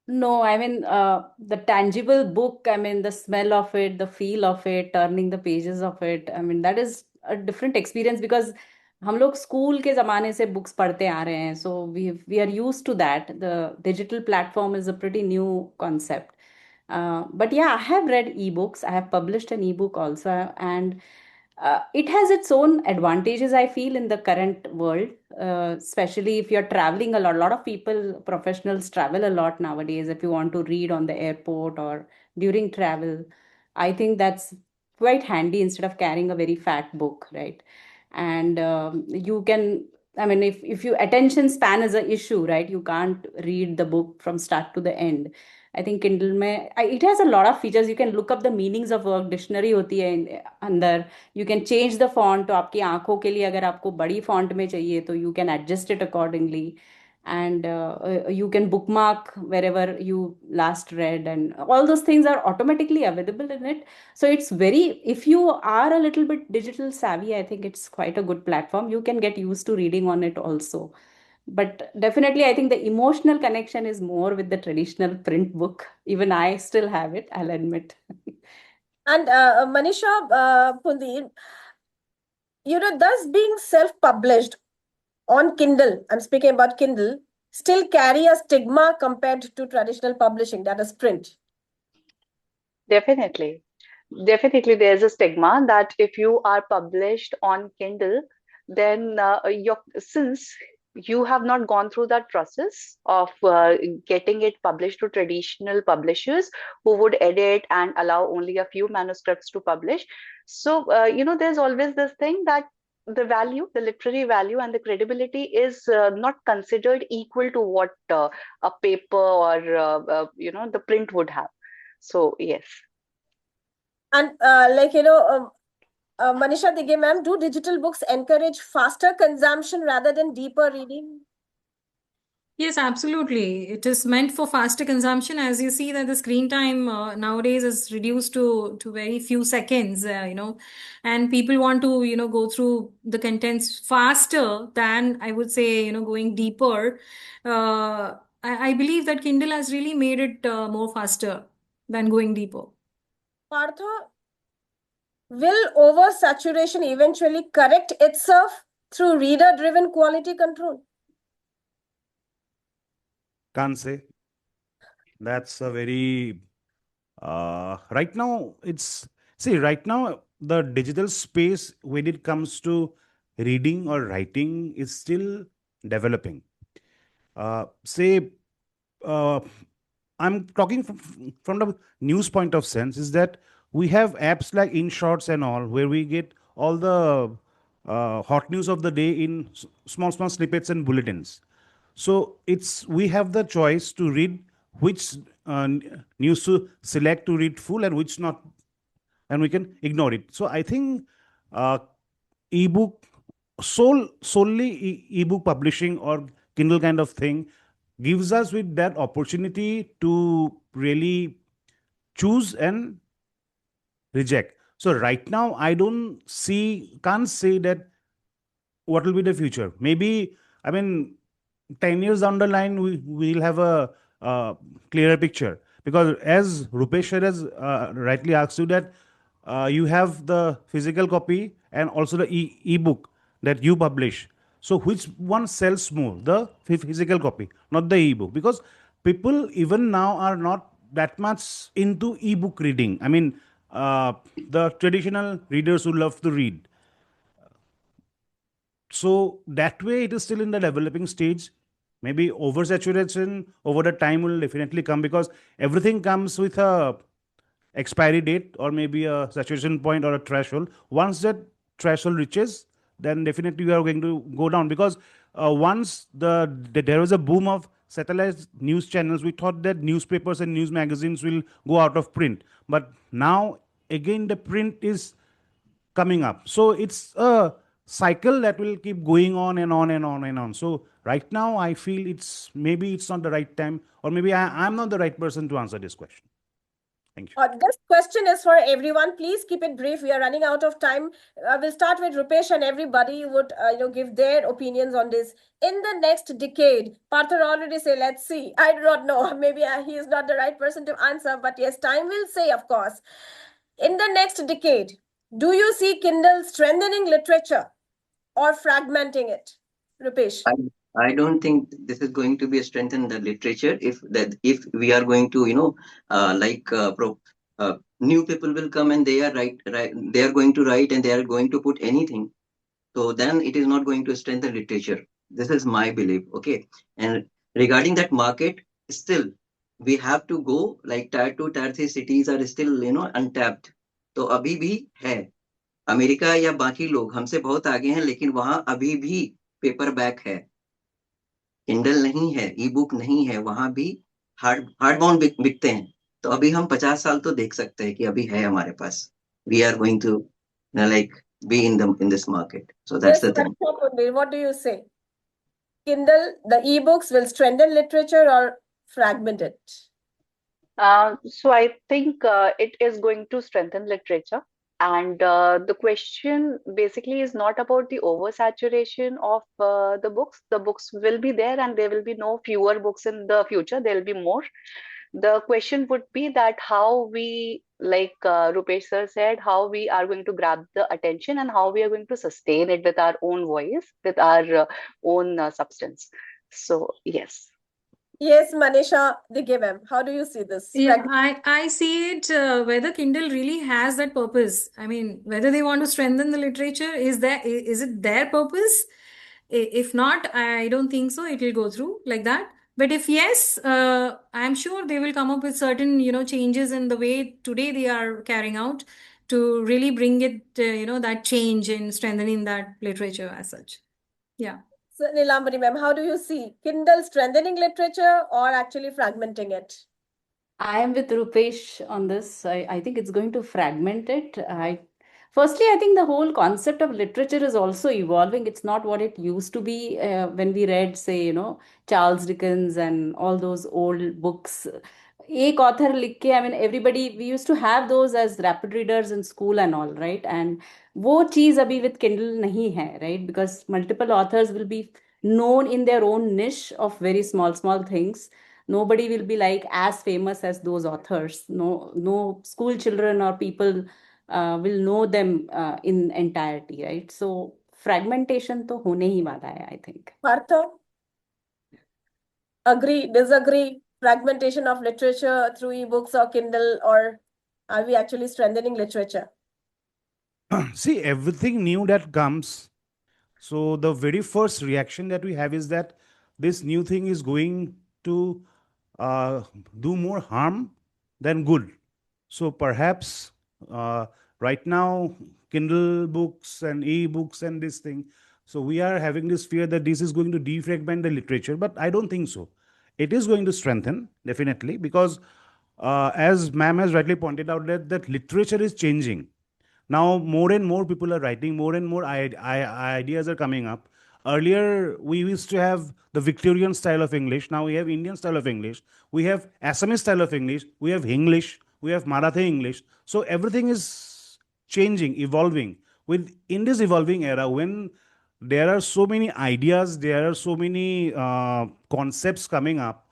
No, I mean, the tangible book, I mean, the smell of it, the feel of it, turning the pages of it, I mean, that is a different experience because हम लोग school के ज़माने से books पढ़ते आ रहे हैं, so we are used to that. The digital platform is a pretty new concept. But yeah, I have read ebooks. I have published an ebook also, and it has its own advantages, I feel, in the current world, especially if you're traveling a lot. A lot of people, professionals, travel a lot nowadays. If you want to read on the airport or during travel, I think that's quite handy instead of carrying a very fat book, right? And you can, I mean, if you attention span is an issue, right? You can't read the book from start to the end. I think Kindle में it has a lot of features. You can look up the meanings of work. Dictionary होती है अंदर. You can change the font. तो आपकी आंखों के लिए अगर आपको बड़ी font में चाहिए तो you can adjust it accordingly. And you can bookmark wherever you last read, and all those things are automatically available in it. So it's very, if you are a little bit digital savvy, I think it's quite a good platform. You can get used to reading on it also. But definitely, I think the emotional connection is more with the traditional print book. Even I still have it, I'll admit. And Manisha Pundir, does being self-published on Kindle, I'm speaking about Kindle, still carry a stigma compared to traditional publishing, that is print? Definitely. Definitely, there's a stigma that if you are published on Kindle, then since you have not gone through that process of getting it published to traditional publishers who would edit and allow only a few manuscripts to publish. So, there's always this thing that the value, the literary value, and the credibility is not considered equal to what a paper or the print would have. So, yes. And Manisha Dighe ma'am, do digital books encourage faster consumption rather than deeper reading? Yes, absolutely. It is meant for faster consumption. As you see that the screen time nowadays is reduced to very few seconds, and people want to, go through the contents faster than, I would say, going deeper. I believe that Kindle has really made it more faster than going deeper. Partha, will oversaturation eventually correct itself through reader-driven quality control? Can't say. That's a very right now right now the digital space when it comes to reading or writing is still developing. Say uh, I'm talking from the news point of sense is that we have apps like InShots and all where we get all the hot news of the day in small snippets and bulletins. So it's we have the choice to read which news to select to read full and which not, and we can ignore it. So I think uh, ebook solely ebook publishing or Kindle kind of thing gives us with that opportunity to really choose and reject. So right now I can't say that what will be the future. Maybe, I mean, 10 years down the line we'll have a clearer picture, because as Rupesh has rightly asked you that you have the physical copy and also the ebook that you publish. So which one sells more, the physical copy, not the ebook? Because people even now are not that much into ebook reading. I mean, the traditional readers who love to read, so that way it is still in the developing stage. Maybe oversaturation over the time will definitely come, because everything comes with a expiry date or maybe a saturation point or a threshold. Once that threshold reaches, then definitely we are going to go down, because once there was a boom of satellite news channels, we thought that newspapers and news magazines will go out of print, but now again the print is coming up. So it's a cycle that will keep going on and on and on and on. So right now I feel it's maybe it's not the right time, or maybe I'm not the right person to answer this question. Thank you. This question is for everyone. Please keep it brief. We are running out of time. We'll start with Rupesh, and everybody would give their opinions on this. In the next decade, Partha already say, let's see. I do not know. Maybe he is not the right person to answer, but yes, time will say, of course. In the next decade, do you see Kindle strengthening literature or fragmenting it? Rupesh. I don't think this is going to be a strength in the literature if we are going to new people will come and they are they are going to write and they are going to put anything, so then it is not going to strengthen literature. This is my belief. Okay. And regarding that market, still we have to go like tier 2 tier 3 cities are still untapped. तो अभी भी है, America या बाकी लोग हमसे बहुत आगे हैं, लेकिन वहां अभी भी पेपर बैक है, किंडल नहीं है, ई बुक नहीं है, वहां भी हार्ड बाउंड बिकते हैं। तो अभी हम 50 साल तो देख सकते हैं कि अभी है हमारे पास, we are going to like be in this market. So that's Yes, the thing. Manisha Pundir, what do you say? Kindle, the ebooks will strengthen literature or fragment it? So I think it is going to strengthen literature. And the question basically is not about the oversaturation of the books. The books will be there and there will be no fewer books in the future. There will be more. The question would be that how we, like Rupesh sir said, how we are going to grab the attention and how we are going to sustain it with our own voice, with our own substance. So, yes. Yes, Manisha Dighe ma'am, how do you see this? Yeah, I see it whether Kindle really has that purpose. I mean, whether they want to strengthen the literature, is it their purpose? If not, I don't think so. It will go through like that. But if yes, I'm sure they will come up with certain, changes in the way today they are carrying out to really bring it, that change in strengthening that literature as such. Yeah. So, Nilambari ma'am, how do you see Kindle strengthening literature or actually fragmenting it? I am with Rupesh on this. I think it's going to fragment it. Firstly, I think the whole concept of literature is also evolving. It's not what it used to be when we read, say, Charles Dickens and all those old books. एक author लिख के, I mean, everybody, we used to have those as rapid readers in school and all, right? And वो चीज अभी with Kindle नहीं है, right? Because multiple authors will be known in their own niche of very small things. Nobody will be like as famous as those authors. No school children or people will know them in entirety, right? So fragmentation तो होने ही वाला है, I think. Partha, agree, disagree? Fragmentation of literature through ebooks or Kindle, or are we actually strengthening literature? See, everything new that comes, so the very first reaction that we have is that this new thing is going to do more harm than good. So perhaps right now, Kindle books and e-books and this thing, so we are having this fear that this is going to defragment the literature, but I don't think so. It is going to strengthen, definitely, because as ma'am has rightly pointed out, that literature is changing. Now, more and more people are writing, more and more ideas are coming up. Earlier, we used to have the Victorian style of English. Now we have Indian style of English. We have Assamese style of English. We have English. We have Marathi English. So everything is changing, evolving. In this evolving era, when there are so many ideas, there are so many concepts coming up,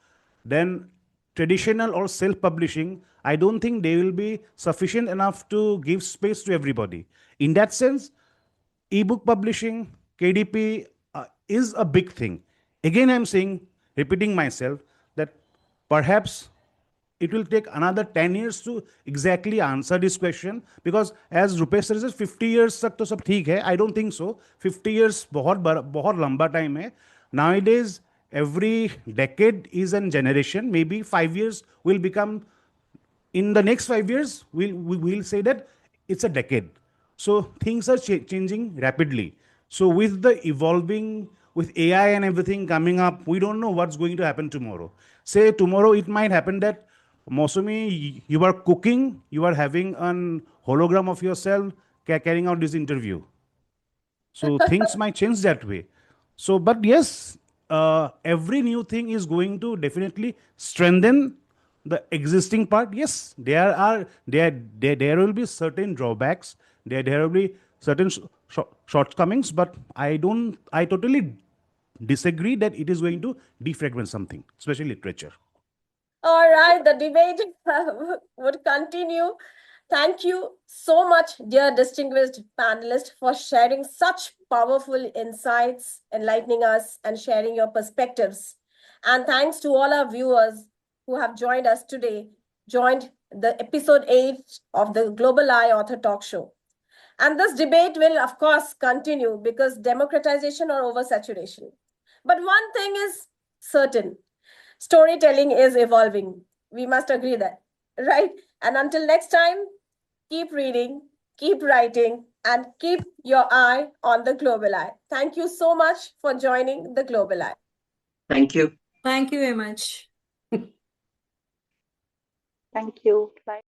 then traditional or self-publishing, I don't think they will be sufficient enough to give space to everybody. In that sense, ebook publishing, KDP is a big thing. Again, I'm saying, repeating myself, that perhaps it will take another 10 years to exactly answer this question, because as Rupesh says, 50 years tak to sab theek hai. I don't think so. 50 years बहुत लंबा time है. Nowadays, every decade is a generation. Maybe 5 years will become, in the next 5 years, we'll say that it's a decade. So things are changing rapidly. So with the evolving, with AI and everything coming up, we don't know what's going to happen tomorrow. Say tomorrow it might happen that, Mousumi, you are cooking, you are having an hologram of yourself carrying out this interview. So things might change that way. So, but yes, every new thing is going to definitely strengthen the existing part, yes, there will be certain drawbacks, there will be certain shortcomings, but I totally disagree that it is going to defragment something, especially literature. All right, the debate would continue. Thank you so much, dear distinguished panelists, for sharing such powerful insights, enlightening us, and sharing your perspectives. And thanks to all our viewers who have joined us today, joined the episode 8 of the Global Eye Author Talk Show. And this debate will, of course, continue because democratization or oversaturation. But one thing is certain, storytelling is evolving. We must agree that, right? And until next time, keep reading, keep writing, and keep your eye on the global eye. Thank you so much for joining the global eye. Thank you. Thank you very much. Thank you. Bye.